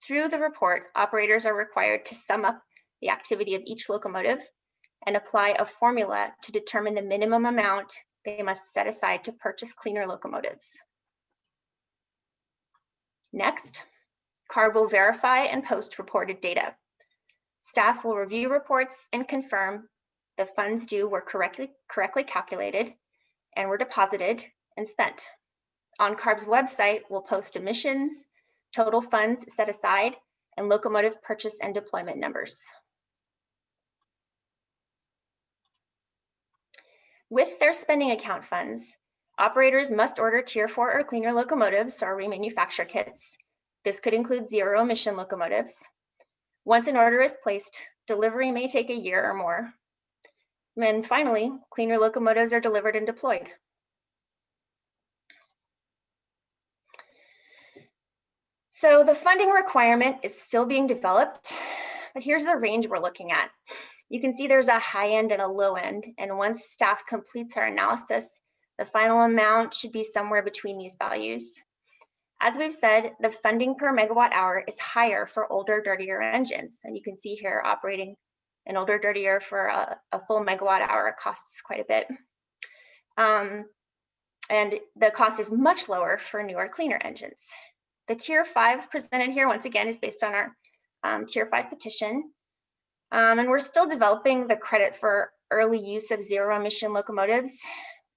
Through the report, operators are required to sum up the activity of each locomotive and apply a formula to determine the minimum amount they must set aside to purchase cleaner locomotives. Next, CARB will verify and post reported data. Staff will review reports and confirm the funds due were correctly calculated and were deposited and spent. On CARB's website, we'll post emissions, total funds set aside, and locomotive purchase and deployment numbers. With their spending account funds, operators must order Tier 4 or cleaner locomotives or remanufacture kits. This could include zero emission locomotives. Once an order is placed, delivery may take a year or more. And finally, cleaner locomotives are delivered and deployed. So the funding requirement is still being developed, but here's the range we're looking at. You can see there's a high end and a low end, and once staff completes our analysis, the final amount should be somewhere between these values. As we've said, the funding per megawatt hour is higher for older, dirtier engines, and you can see here operating an older, dirtier for a full megawatt hour costs quite a bit. And the cost is much lower for newer, cleaner engines. The Tier 5 presented here, once again, is based on our Tier 5 petition. And we're still developing the credit for early use of zero emission locomotives,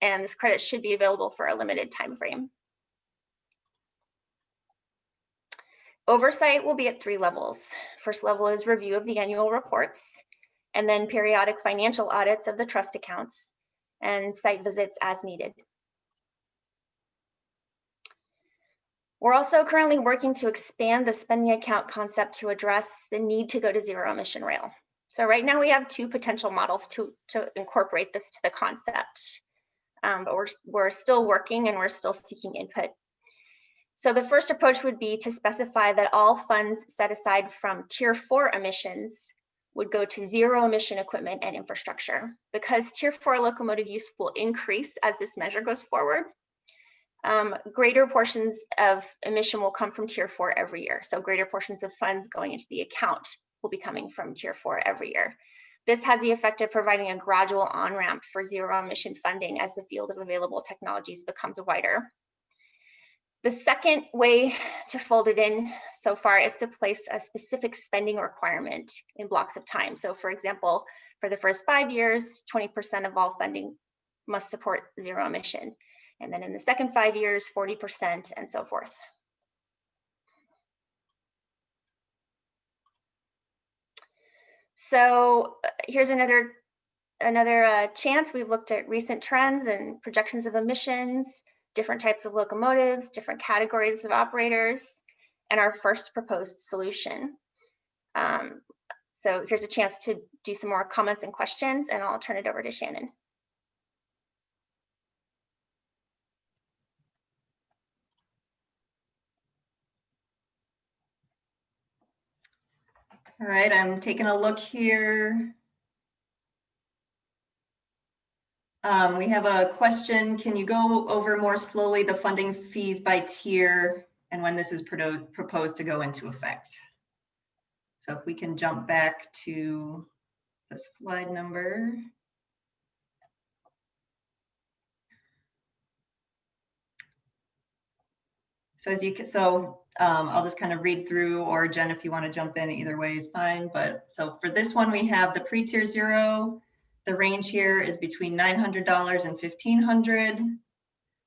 and this credit should be available for a limited time frame. Oversight will be at 3 levels. First level is review of the annual reports, and then periodic financial audits of the trust accounts, and site visits as needed. We're also currently working to expand the spending account concept to address the need to go to zero emission rail. So right now we have 2 potential models to incorporate this to the concept, but we're still working and we're still seeking input. So the first approach would be to specify that all funds set aside from Tier 4 emissions would go to zero emission equipment and infrastructure. Because Tier 4 locomotive use will increase as this measure goes forward, greater portions of emission will come from Tier 4 every year. So greater portions of funds going into the account will be coming from Tier 4 every year. This has the effect of providing a gradual on-ramp for zero emission funding as the field of available technologies becomes wider. The second way to fold it in so far is to place a specific spending requirement in blocks of time. So for example, for the first 5 years, 20% of all funding must support zero emission. And then in the second 5 years, 40% and so forth. So here's another chance. We've looked at recent trends and projections of emissions, different types of locomotives, different categories of operators, and our first proposed solution. So here's a chance to do some more comments and questions, and I'll turn it over to Shannon. All right, I'm taking a look here. We have a question. Can you go over more slowly the funding fees by tier and when this is proposed to go into effect? So if we can jump back to the slide number. So as you can, I'll just kind of read through, or Jen, if you want to jump in, either way is fine. But so for this one, we have the pre-tier 0. The range here is between $900 and $1,500.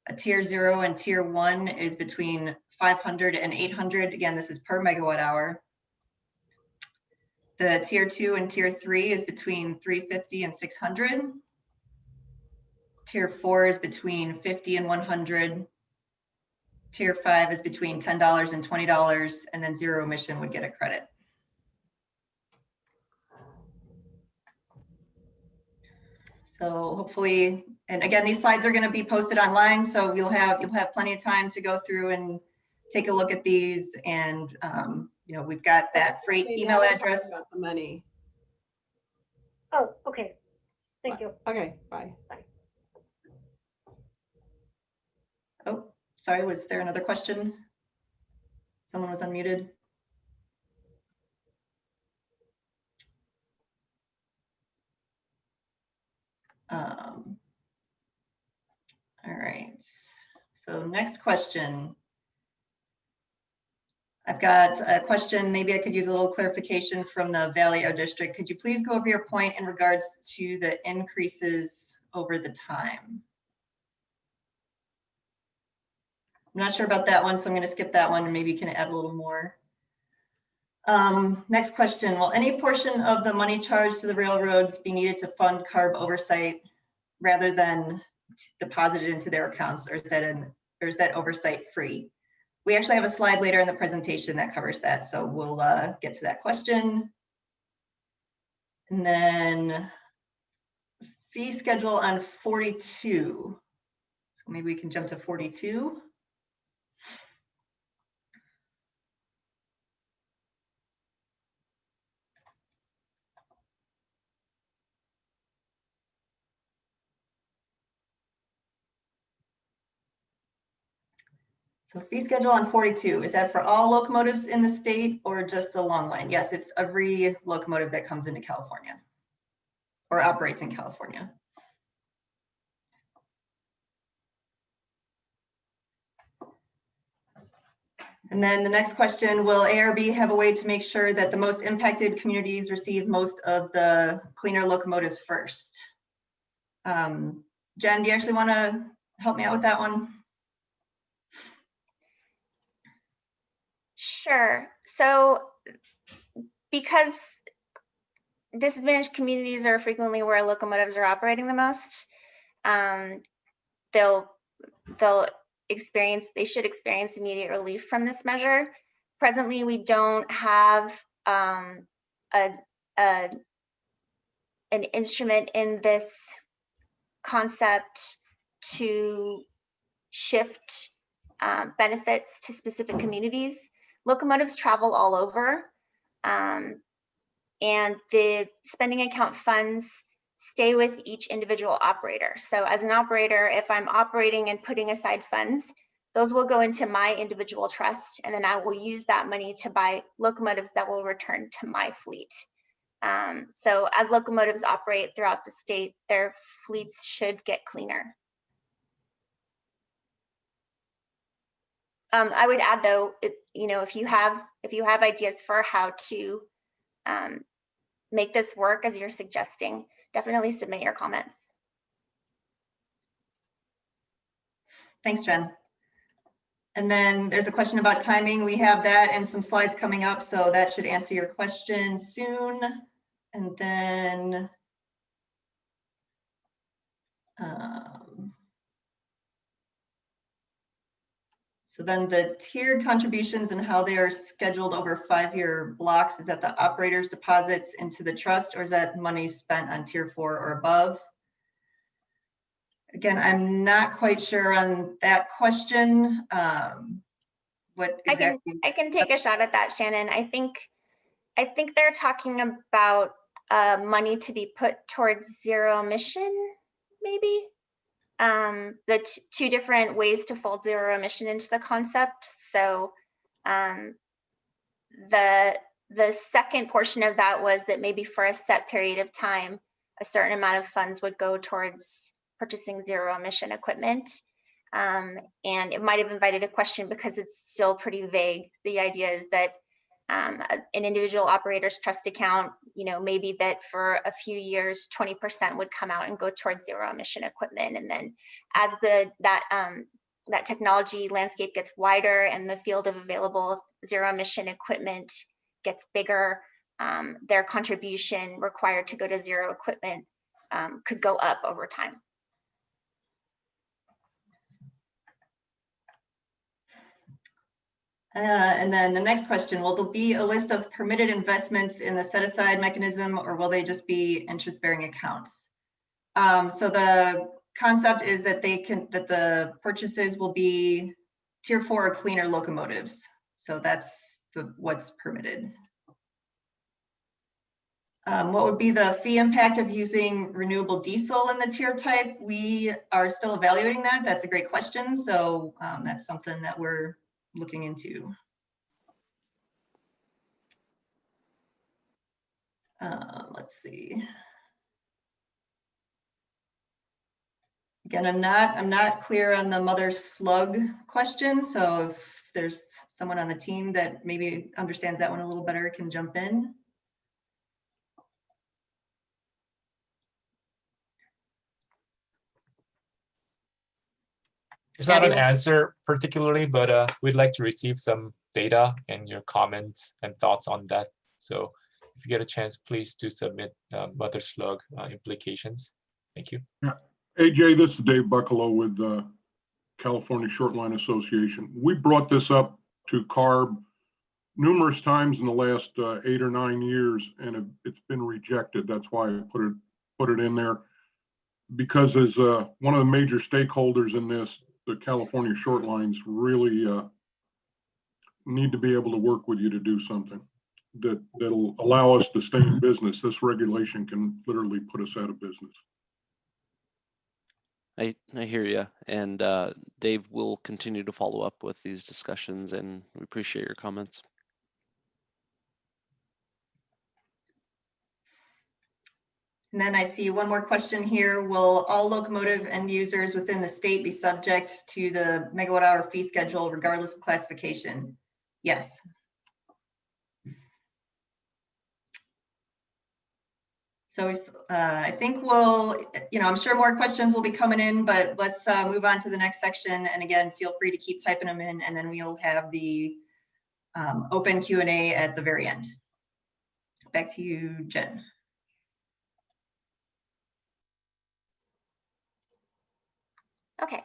A tier 0 and tier 1 is between 500 and 800. Again, this is per megawatt hour. The tier 2 and tier 3 is between 350 and 600. Tier 4 is between 50 and 100. tier 5 is between $10 and $20, and then zero emission would get a credit. So hopefully, and again, these slides are going to be posted online, so you'll have plenty of time to go through and take a look at these. And you know, we've got that freight email address. About the money. Oh, okay. Thank you. Okay, bye. Oh, sorry, was there another question? Someone was unmuted. All right, so next question. I've got a question, maybe I could use a little clarification from the Railyard district. Could you please go over your point in regards to the increases over the time? I'm not sure about that one, so I'm going to skip that one and maybe you can add a little more. Next question, will any portion of the money charged to the railroads be needed to fund CARB oversight rather than deposited into their accounts, or is that oversight free? We actually have a slide later in the presentation that covers that, so we'll get to that question. And then fee schedule on 42. So maybe we can jump to 42. So fee schedule on 42, is that for all locomotives in the state or just the long line? Yes, it's every locomotive that comes into California or operates in California. And then the next question, will ARB have a way to make sure that the most impacted communities receive most of the cleaner locomotives first? Jen, do you actually want to help me out with that one? Sure. So because disadvantaged communities are frequently where locomotives are operating the most, they should experience immediate relief from this measure. Presently, we don't have an instrument in this concept to shift benefits to specific communities. Locomotives travel all over, and the spending account funds stay with each individual operator. So as an operator, if I'm operating and putting aside funds, those will go into my individual trust, and then I will use that money to buy locomotives that will return to my fleet. So as locomotives operate throughout the state, their fleets should get cleaner. I would add though, if you have ideas for how to make this work as you're suggesting, definitely submit your comments. Thanks, Jen. And then there's a question about timing. We have that and some slides coming up, so that should answer your question soon. And then so then the tiered contributions and how they are scheduled over 5-year blocks, is that the operator's deposits into the trust, or is that money spent on tier 4 or above? Again, I'm not quite sure on that question. What exactly? I can take a shot at that, Shannon. I think they're talking about money to be put towards zero emission, maybe. The two different ways to fold zero emission into the concept. So the second portion of that was that maybe for a set period of time, a certain amount of funds would go towards purchasing zero emission equipment. And it might have invited a question because it's still pretty vague. The idea is that an individual operator's trust account, maybe that for a few years, 20% would come out and go towards zero emission equipment. And then as that technology landscape gets wider and the field of available zero emission equipment gets bigger, their contribution required to go to zero equipment could go up over time. And then the next question, will there be a list of permitted investments in the set-aside mechanism, or will they just be interest-bearing accounts? So the concept is that the purchases will be Tier 4 or cleaner locomotives. So that's what's permitted. What would be the fee impact of using renewable diesel in the tier type? We are still evaluating that. That's a great question. So that's something that we're looking into. Let's see. Again, I'm not clear on the mother slug question. So if there's someone on the team that maybe understands that one a little better, can jump in. It's not an answer particularly, but we'd like to receive some data and your comments and thoughts on that. So if you get a chance, please do submit mother slug implications. Thank you. Yeah. AJ, this is Dave Buckalow with California Shortline Association. We brought this up to CARB numerous times in the last 8 or 9 years, and it's been rejected. That's why I put it in there, because as one of the major stakeholders in this, the California Shortlines really need to be able to work with you to do something that'll allow us to stay in business. This regulation can literally put us out of business. I hear you, and Dave will continue to follow up with these discussions, and we appreciate your comments. And then I see one more question here. Will all locomotive end users within the state be subject to the megawatt hour fee schedule regardless of classification? Yes. So I think I'm sure more questions will be coming in, but let's move on to the next section. And again, feel free to keep typing them in, and then we'll have the open Q&A at the very end. Back to you, Jen. Okay.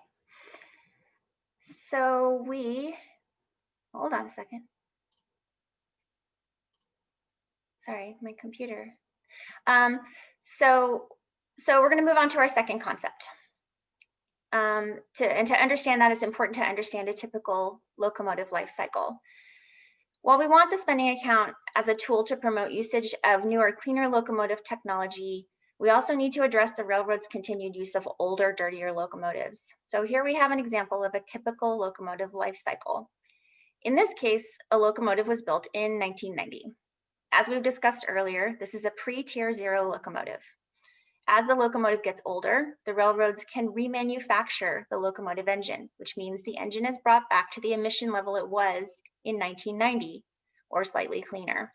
So hold on a second. Sorry, my computer. So we're going to move on to our second concept. To understand that, it's important to understand a typical locomotive life cycle. While we want the spending account as a tool to promote usage of newer, cleaner locomotive technology, we also need to address the railroad's continued use of older, dirtier locomotives. So here we have an example of a typical locomotive life cycle. In this case, a locomotive was built in 1990. As we've discussed earlier, this is a pre-Tier 0 locomotive. As the locomotive gets older, the railroads can remanufacture the locomotive engine, which means the engine is brought back to the emission level it was in 1990, or slightly cleaner.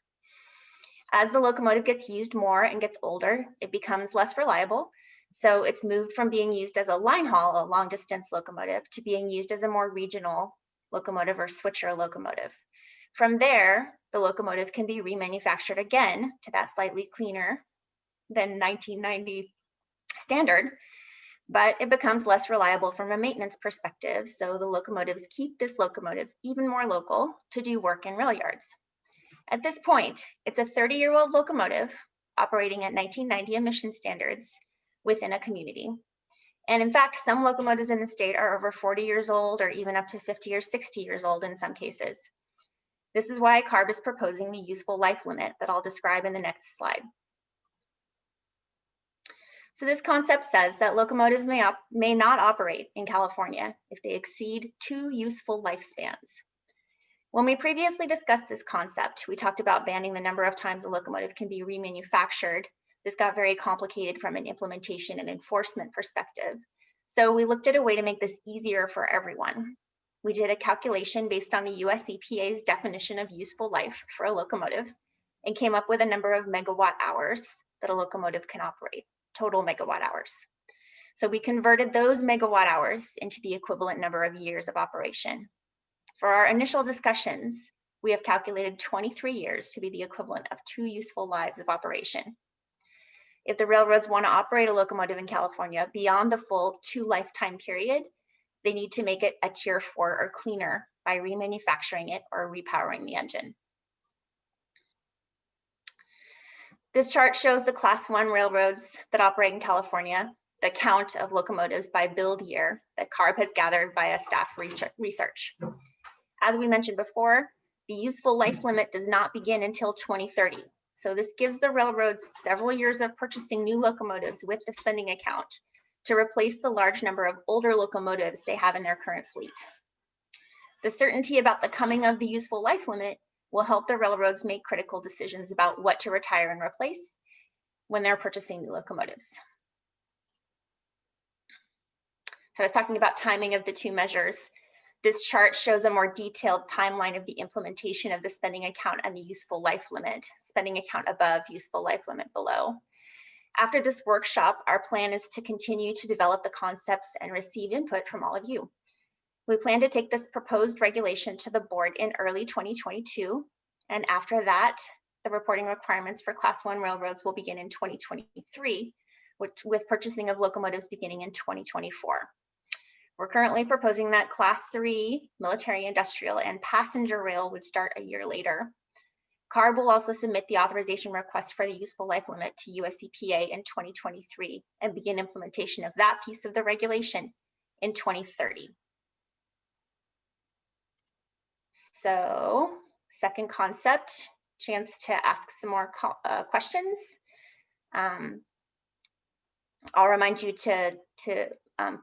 As the locomotive gets used more and gets older, it becomes less reliable. So it's moved from being used as a line haul, a long distance locomotive, to being used as a more regional locomotive or switcher locomotive. From there, the locomotive can be remanufactured again to that slightly cleaner than 1990 standard, but it becomes less reliable from a maintenance perspective. So the locomotives keep this locomotive even more local to do work in rail yards. At this point, it's a 30-year-old locomotive operating at 1990 emission standards within a community. And in fact, some locomotives in the state are over 40 years old, or even up to 50 or 60 years old in some cases. This is why CARB is proposing the useful life limit that I'll describe in the next slide. So this concept says that locomotives may not operate in California if they exceed 2 useful lifespans. When we previously discussed this concept, we talked about banning the number of times a locomotive can be remanufactured. This got very complicated from an implementation and enforcement perspective. So we looked at a way to make this easier for everyone. We did a calculation based on the US EPA's definition of useful life for a locomotive and came up with a number of megawatt hours that a locomotive can operate, total megawatt hours. So we converted those megawatt hours into the equivalent number of years of operation. For our initial discussions, we have calculated 23 years to be the equivalent of 2 useful lives of operation. If the railroads want to operate a locomotive in California beyond the full 2 lifetime period, they need to make it a Tier 4 or cleaner by remanufacturing it or repowering the engine. This chart shows the Class 1 railroads that operate in California, the count of locomotives by build year that CARB has gathered via staff research. As we mentioned before, the useful life limit does not begin until 2030. So this gives the railroads several years of purchasing new locomotives with the spending account to replace the large number of older locomotives they have in their current fleet. The certainty about the coming of the useful life limit will help the railroads make critical decisions about what to retire and replace when they're purchasing new locomotives. So I was talking about timing of the two measures. This chart shows a more detailed timeline of the implementation of the spending account and the useful life limit, spending account above, useful life limit below. After this workshop, our plan is to continue to develop the concepts and receive input from all of you. We plan to take this proposed regulation to the board in early 2022. And after that, the reporting requirements for Class 1 railroads will begin in 2023, with purchasing of locomotives beginning in 2024. We're currently proposing that Class 3, military, industrial, and passenger rail would start a year later. CARB will also submit the authorization request for the useful life limit to US EPA in 2023 and begin implementation of that piece of the regulation in 2030. So, second concept, chance to ask some more questions. I'll remind you to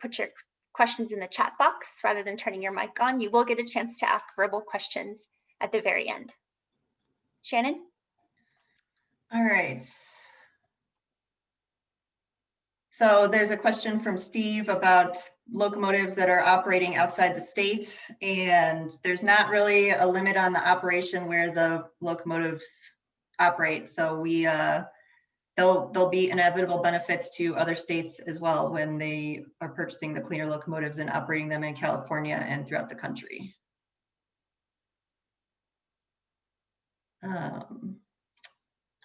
put your questions in the chat box rather than turning your mic on. You will get a chance to ask verbal questions at the very end. Shannon? All right. So there's a question from Steve about locomotives that are operating outside the state, and there's not really a limit on the operation where the locomotives operate. So we there'll be inevitable benefits to other states as well when they are purchasing the cleaner locomotives and operating them in California and throughout the country. I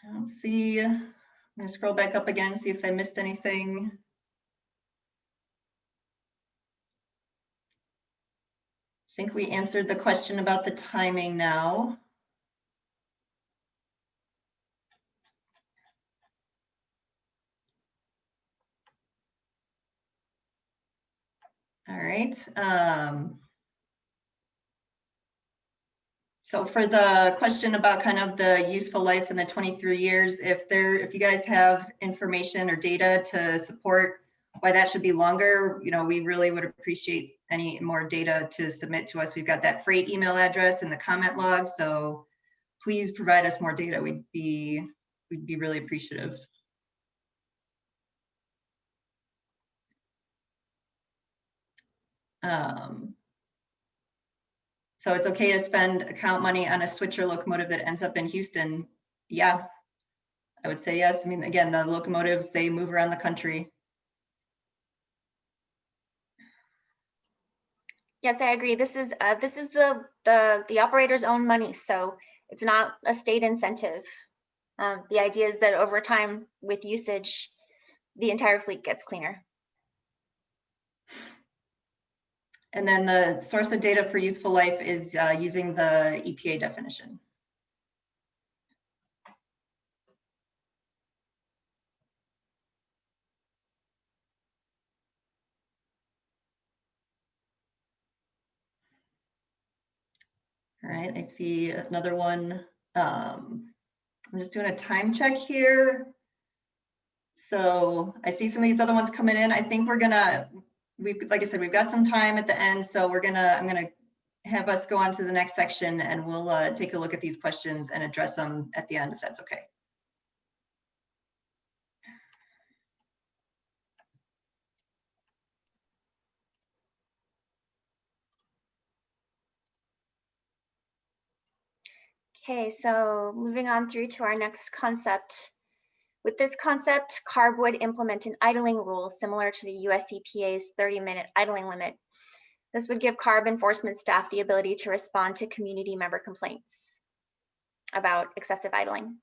don't see, I'm gonna scroll back up again, see if I missed anything. I think we answered the question about the timing now. All right. So for the question about kind of the useful life in the 23 years, if you guys have information or data to support why that should be longer, you know, we really would appreciate any more data to submit to us. We've got that freight email address in the comment log, so please provide us more data. We'd be really appreciative. So it's okay to spend account money on a switcher locomotive that ends up in Houston. Yeah, I would say yes. I mean, again, the locomotives, they move around the country. Yes, I agree. This is the operator's own money, so it's not a state incentive. The idea is that over time, with usage, the entire fleet gets cleaner. And then the source of data for useful life is using the EPA definition. All right, I see another one. I'm just doing a time check here. So I see some of these other ones coming in. I think we're gonna, like I said, we've got some time at the end, so I'm gonna have us go on to the next section and we'll take a look at these questions and address them at the end, if that's okay. Okay, so moving on through to our next concept. With this concept, CARB would implement an idling rule similar to the US EPA's 30-minute idling limit. This would give CARB enforcement staff the ability to respond to community member complaints about excessive idling.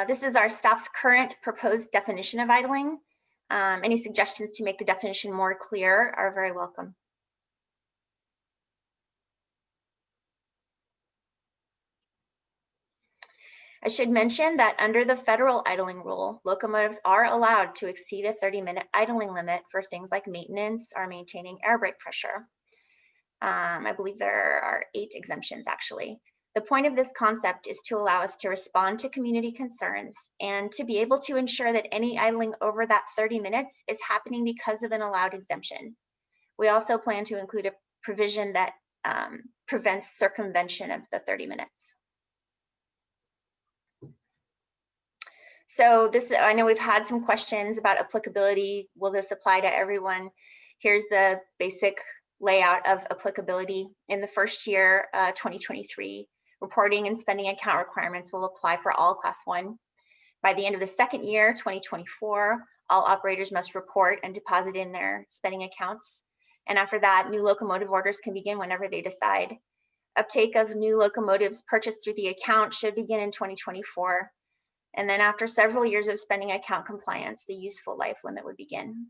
This is our staff's current proposed definition of idling. Any suggestions to make the definition more clear are very welcome. I should mention that under the federal idling rule, locomotives are allowed to exceed a 30-minute idling limit for things like maintenance or maintaining air brake pressure. I believe there are 8 exemptions actually. The point of this concept is to allow us to respond to community concerns and to be able to ensure that any idling over that 30 minutes is happening because of an allowed exemption. We also plan to include a provision that prevents circumvention of the 30 minutes. So this, I know we've had some questions about applicability. Will this apply to everyone? Here's the basic layout of applicability. In the first year, 2023, reporting and spending account requirements will apply for all Class 1. By the end of the second year, 2024, all operators must report and deposit in their spending accounts. And after that, new locomotive orders can begin whenever they decide. Uptake of new locomotives purchased through the account should begin in 2024. And then after several years of spending account compliance, the useful life limit would begin.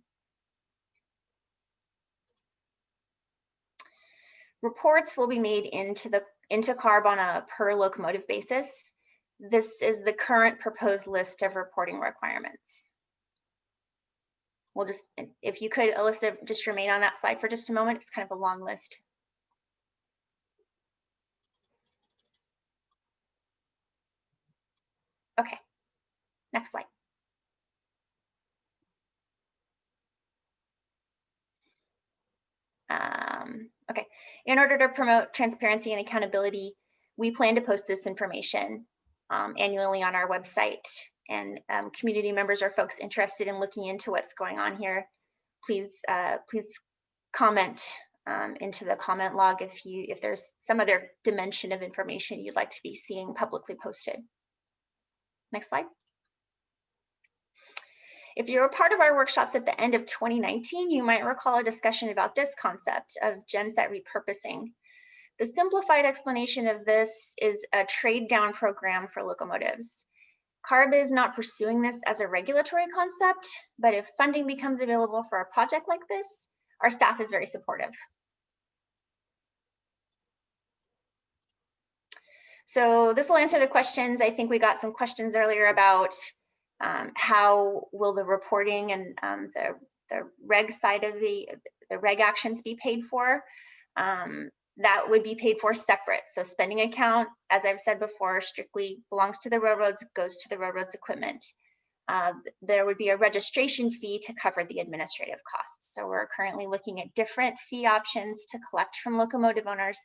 Reports will be made into CARB on a per locomotive basis. This is the current proposed list of reporting requirements. We'll just, if you could, Alyssa, just remain on that slide for just a moment. It's kind of a long list. Okay, next slide. Okay, in order to promote transparency and accountability, we plan to post this information annually on our website. And community members or folks interested in looking into what's going on here, please comment into the comment log if there's some other dimension of information you'd like to be seeing publicly posted. Next slide. If you were part of our workshops at the end of 2019, you might recall a discussion about this concept of genset repurposing. The simplified explanation of this is a trade down program for locomotives. CARB is not pursuing this as a regulatory concept, but if funding becomes available for a project like this, our staff is very supportive. So this will answer the questions. I think we got some questions earlier about how will the reporting and the reg side of the reg actions be paid for. That would be paid for separate. So spending account, as I've said before, strictly belongs to the railroads, goes to the railroad's equipment. There would be a registration fee to cover the administrative costs. So we're currently looking at different fee options to collect from locomotive owners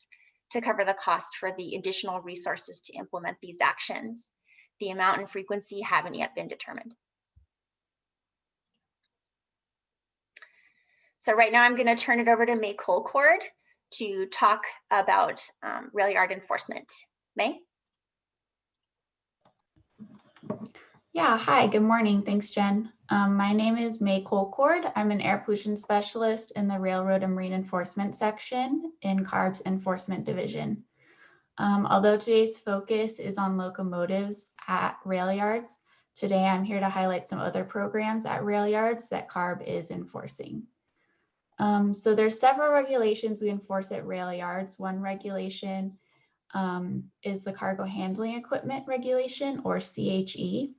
to cover the cost for the additional resources to implement these actions. The amount and frequency haven't yet been determined. So right now I'm going to turn it over to May Colcord to talk about Railyard enforcement. May? Yeah, hi, good morning. Thanks, Jen. My name is May Colcord. I'm an air pollution specialist in the Railroad and Marine Enforcement section in CARB's Enforcement Division. Although today's focus is on locomotives at rail yards, today I'm here to highlight some other programs at rail yards that CARB is enforcing. So there's several regulations we enforce at rail yards. One regulation is the Cargo Handling Equipment Regulation, or CHE.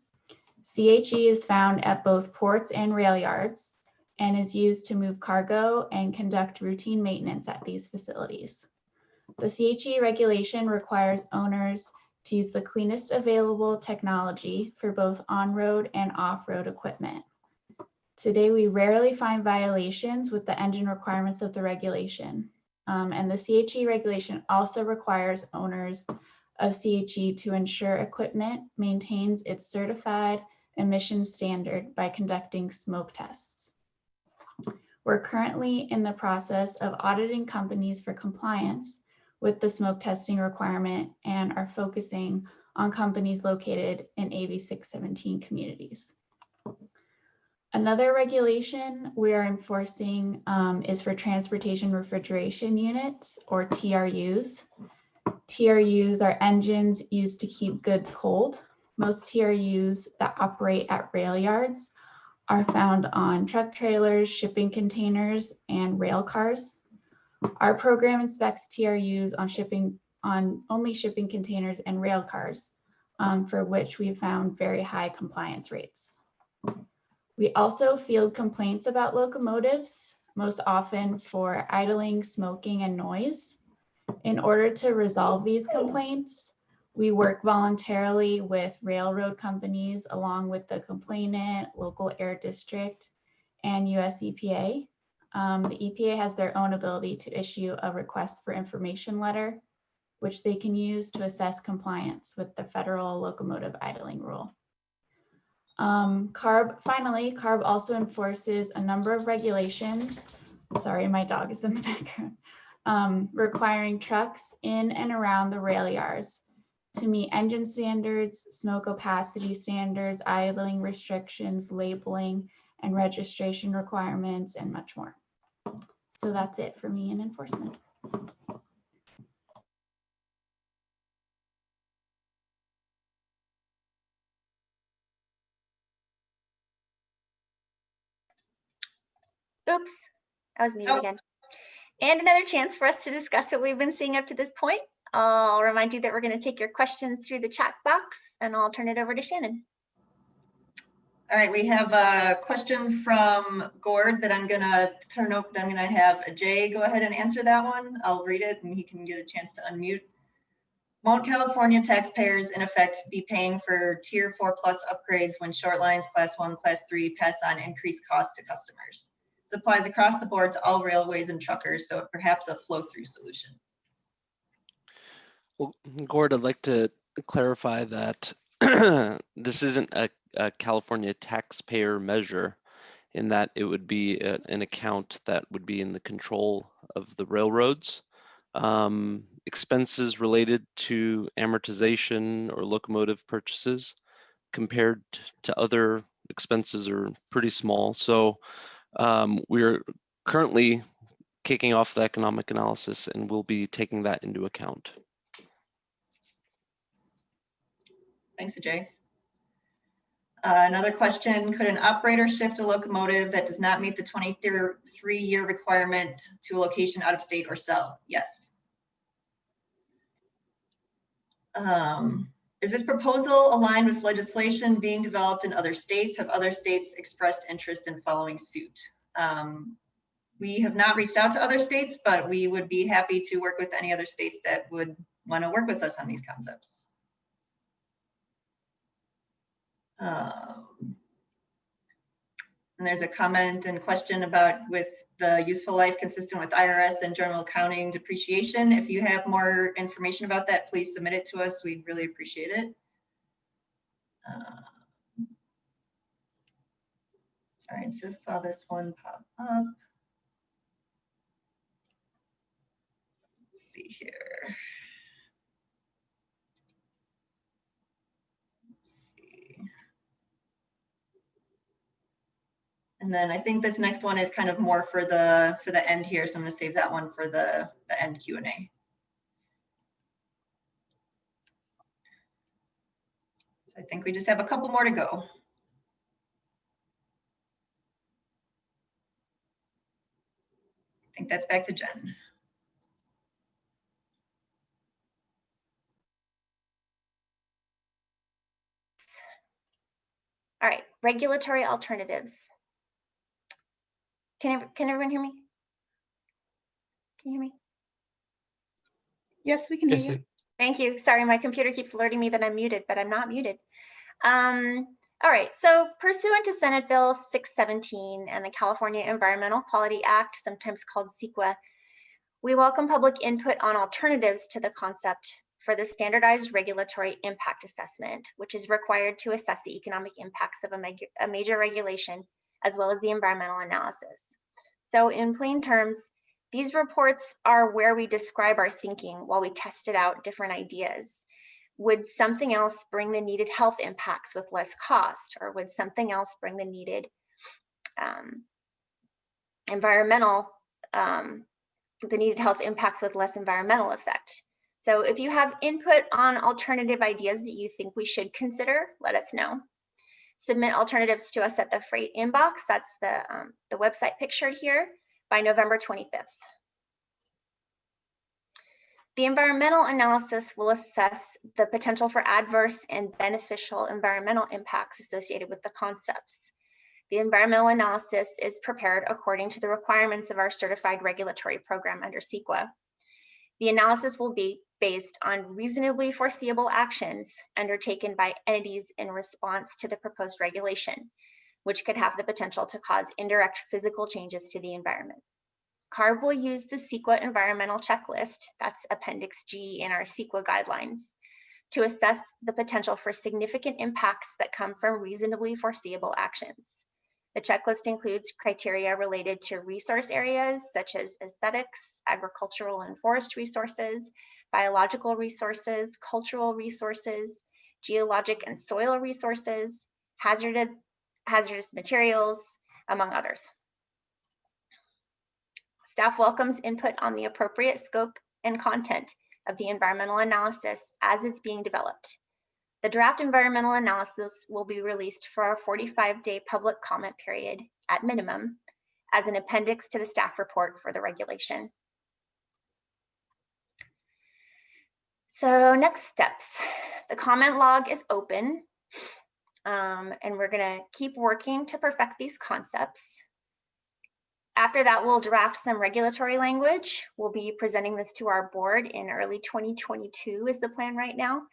CHE is found at both ports and rail yards and is used to move cargo and conduct routine maintenance at these facilities. The CHE regulation requires owners to use the cleanest available technology for both on-road and off-road equipment. Today, we rarely find violations with the engine requirements of the regulation. And the CHE regulation also requires owners of CHE to ensure equipment maintains its certified emissions standard by conducting smoke tests. We're currently in the process of auditing companies for compliance with the smoke testing requirement and are focusing on companies located in AB 617 communities. Another regulation we are enforcing is for transportation refrigeration units, or TRUs. TRUs are engines used to keep goods cold. Most TRUs that operate at rail yards are found on truck trailers, shipping containers, and rail cars. Our program inspects TRUs on only shipping containers and rail cars. for which we found very high compliance rates. We also field complaints about locomotives, most often for idling, smoking, and noise. In order to resolve these complaints, we work voluntarily with railroad companies along with the complainant, local air district, and US EPA. The EPA has their own ability to issue a request for information letter, which they can use to assess compliance with the federal locomotive idling rule. CARB also enforces a number of regulations. Sorry, my dog is in the background. Requiring trucks in and around the rail yards to meet engine standards, smoke opacity standards, idling restrictions, labeling, and registration requirements, and much more. So that's it for me in enforcement. Oops, I was muted again. And another chance for us to discuss what we've been seeing up to this point. I'll remind you that we're going to take your questions through the chat box, and I'll turn it over to Shannon. All right, we have a question from Gord that I'm going to turn over. I'm going to have Jay go ahead and answer that one. I'll read it and he can get a chance to unmute. Won't California taxpayers in effect be paying for Tier 4 plus upgrades when short lines, Class 1, Class 3 pass on increased costs to customers? This applies across the board to all railways and truckers, so perhaps a flow-through solution. Well, Gord, I'd like to clarify that this isn't a California taxpayer measure, in that it would be an account that would be in the control of the railroads. Expenses related to amortization or locomotive purchases compared to other expenses are pretty small. So we're currently kicking off the economic analysis and we'll be taking that into account. Thanks, Ajay. Another question, could an operator shift a locomotive that does not meet the 23-year requirement to a location out of state or sell? Yes. Is this proposal aligned with legislation being developed in other states? Have other states expressed interest in following suit? We have not reached out to other states, but we would be happy to work with any other states that would want to work with us on these concepts. And there's a comment and question about with the useful life consistent with IRS and general accounting depreciation. If you have more information about that, please submit it to us. We'd really appreciate it. Sorry, I just saw this one pop up. Let's see here. And then I think this next one is kind of more for the end here, so I'm going to save that one for the end Q&A. So I think we just have a couple more to go. I think that's back to Jen. All right, regulatory alternatives. Can everyone hear me? Can you hear me? Yes, we can hear you. Thank you. Sorry, my computer keeps alerting me that I'm muted, but I'm not muted. All right, so pursuant to Senate Bill 617 and the California Environmental Quality Act, sometimes called CEQA, we welcome public input on alternatives to the concept for the standardized regulatory impact assessment, which is required to assess the economic impacts of a major regulation, as well as the environmental analysis. So in plain terms, these reports are where we describe our thinking while we tested out different ideas. Would something else bring the needed health impacts with less cost, or would something else bring the needed health impacts with less environmental effect? So if you have input on alternative ideas that you think we should consider, let us know. Submit alternatives to us at the Freight inbox. That's the website pictured here by November 25th. The environmental analysis will assess the potential for adverse and beneficial environmental impacts associated with the concepts. The environmental analysis is prepared according to the requirements of our certified regulatory program under CEQA. The analysis will be based on reasonably foreseeable actions undertaken by entities in response to the proposed regulation, which could have the potential to cause indirect physical changes to the environment. CARB will use the CEQA environmental checklist, that's Appendix G in our CEQA guidelines, to assess the potential for significant impacts that come from reasonably foreseeable actions. The checklist includes criteria related to resource areas such as aesthetics, agricultural and forest resources, biological resources, cultural resources, geologic and soil resources, hazardous materials, among others. Staff welcomes input on the appropriate scope and content of the environmental analysis as it's being developed. The draft environmental analysis will be released for our 45-day public comment period at minimum as an appendix to the staff report for the regulation. So next steps, the comment log is open and we're gonna keep working to perfect these concepts. After that, we'll draft some regulatory language. We'll be presenting this to our board in early 2022 is the plan right now.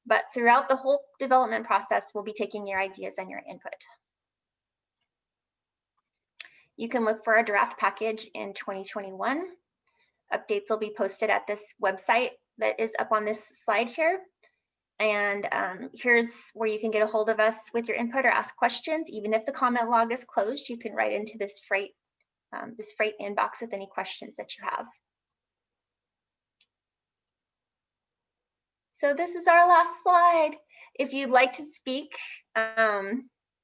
But throughout the whole development process, we'll be taking your ideas and your input. You can look for a draft package in 2021. Updates will be posted at this website that is up on this slide here. And here's where you can get a hold of us with your input or ask questions. Even if the comment log is closed, you can write into this Freight inbox with any questions that you have. So this is our last slide. If you'd like to speak,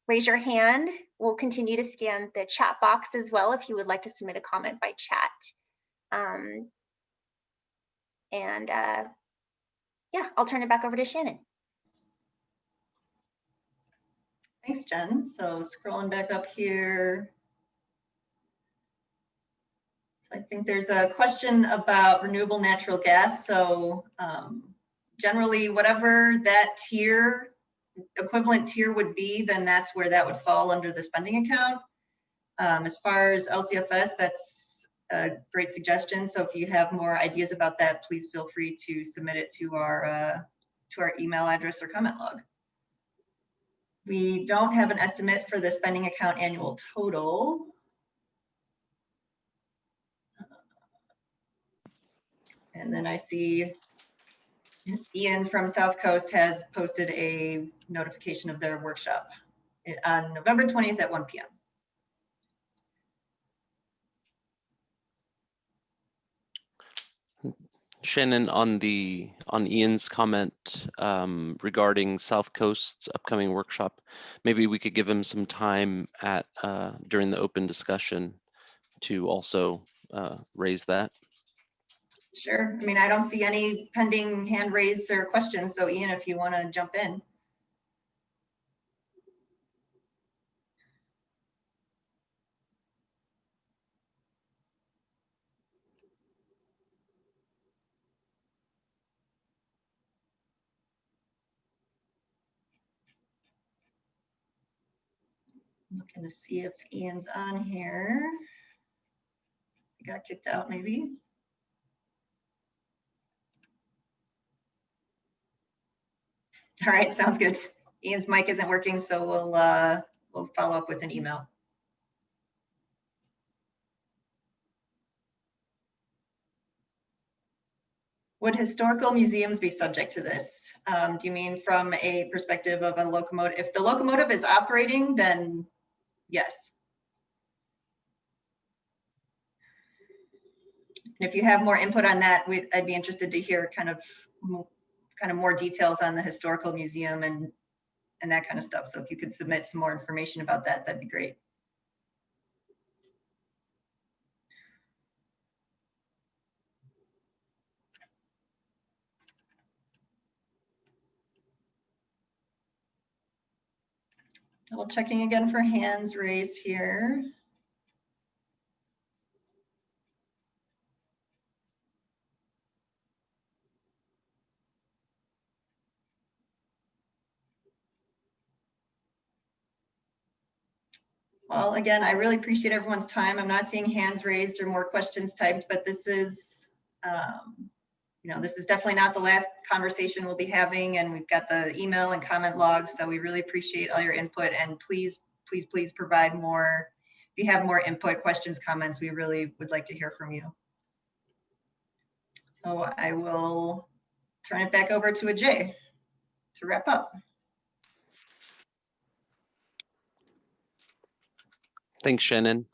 raise your hand. We'll continue to scan the chat box as well if you would like to submit a comment by chat. Yeah, I'll turn it back over to Shannon. Thanks, Jen. So scrolling back up here. So I think there's a question about renewable natural gas. So generally, whatever that tier, equivalent tier would be, then that's where that would fall under the spending account. As far as LCFS, that's a great suggestion. So if you have more ideas about that, please feel free to submit it to our email address or comment log. We don't have an estimate for the spending account annual total. And then I see Ian from South Coast has posted a notification of their workshop on November 20th at 1 p.m. Shannon, on Ian's comment regarding South Coast's upcoming workshop, maybe we could give him some time at during the open discussion to also raise that. Sure. I mean, I don't see any pending hand raised or questions. So Ian, if you want to jump in. Looking to see if Ian's on here. He got kicked out maybe. All right, sounds good. Ian's mic isn't working, so we'll follow up with an email. Would historical museums be subject to this? Do you mean from a perspective of a locomotive? If the locomotive is operating, then yes. And if you have more input on that, I'd be interested to hear kind of more details on the historical museum and that kind of stuff. So if you could submit some more information about that, that'd be great. Double checking again for hands raised here. Well, again, I really appreciate everyone's time. I'm not seeing hands raised or more questions typed, but this is, this is definitely not the last conversation we'll be having, and we've got the email and comment logs, so we really appreciate all your input, and please, please, please provide more. If you have more input, questions, comments, we really would like to hear from you. So I will turn it back over to Ajay to wrap up. Thanks, Shannon.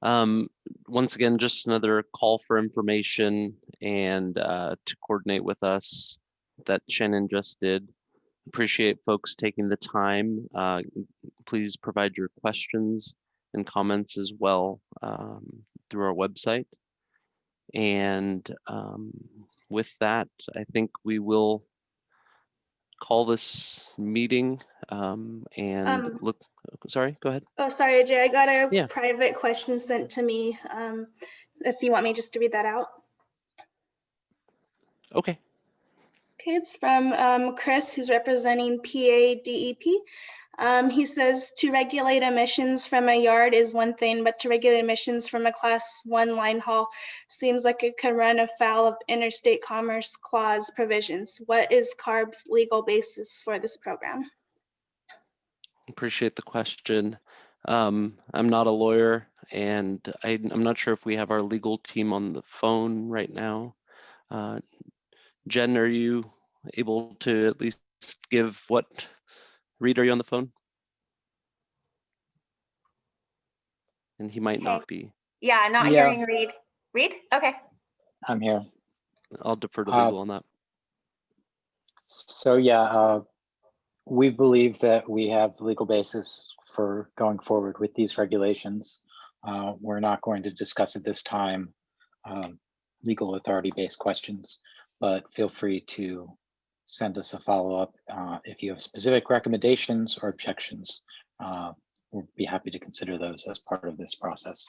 Once again, just another call for information and to coordinate with us that Shannon just did. Appreciate folks taking the time. Please provide your questions and comments as well through our website. And with that, I think we will call this meeting and look. Sorry, go ahead. Oh, sorry, Ajay. I got a Yeah. private question sent to me. If you want me just to read that out. Okay. Okay, it's from Chris, who's representing PADEP. He says to regulate emissions from a yard is one thing, but to regulate emissions from a class 1 line haul seems like it could run afoul of interstate commerce clause provisions. What is CARB's legal basis for this program? Appreciate the question. I'm not a lawyer, and I'm not sure if we have our legal team on the phone right now. Jen, are you able to at least give what? Reed, are you on the phone? And he might not be. Yeah, not hearing Reed. Reed? Okay. I'm here. I'll defer to legal on that. So yeah, we believe that we have legal basis for going forward with these regulations. We're not going to discuss at this time legal authority-based questions, but feel free to send us a follow-up if you have specific recommendations or objections. We'll be happy to consider those as part of this process.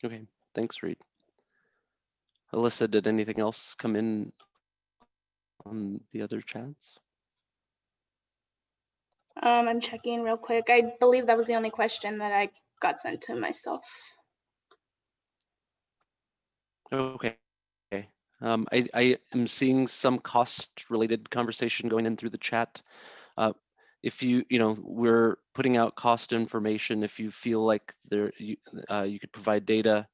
Okay, thanks, Reed. Alyssa, did anything else come in on the other chats? I'm checking real quick. I believe that was the only question that I got sent to myself. Okay. I am seeing some cost-related conversation going in through the chat. If we're putting out cost information. If you feel like you could provide data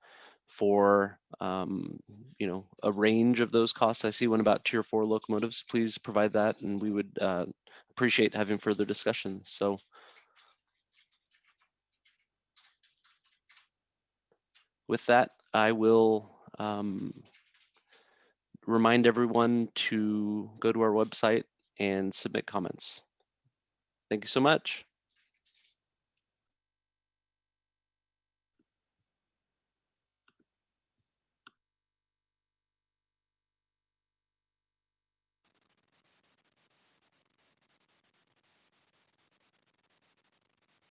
for a range of those costs. I see one about Tier 4 locomotives. Please provide that, and we would appreciate having further discussion. So with that, I will remind everyone to go to our website and submit comments. Thank you so much.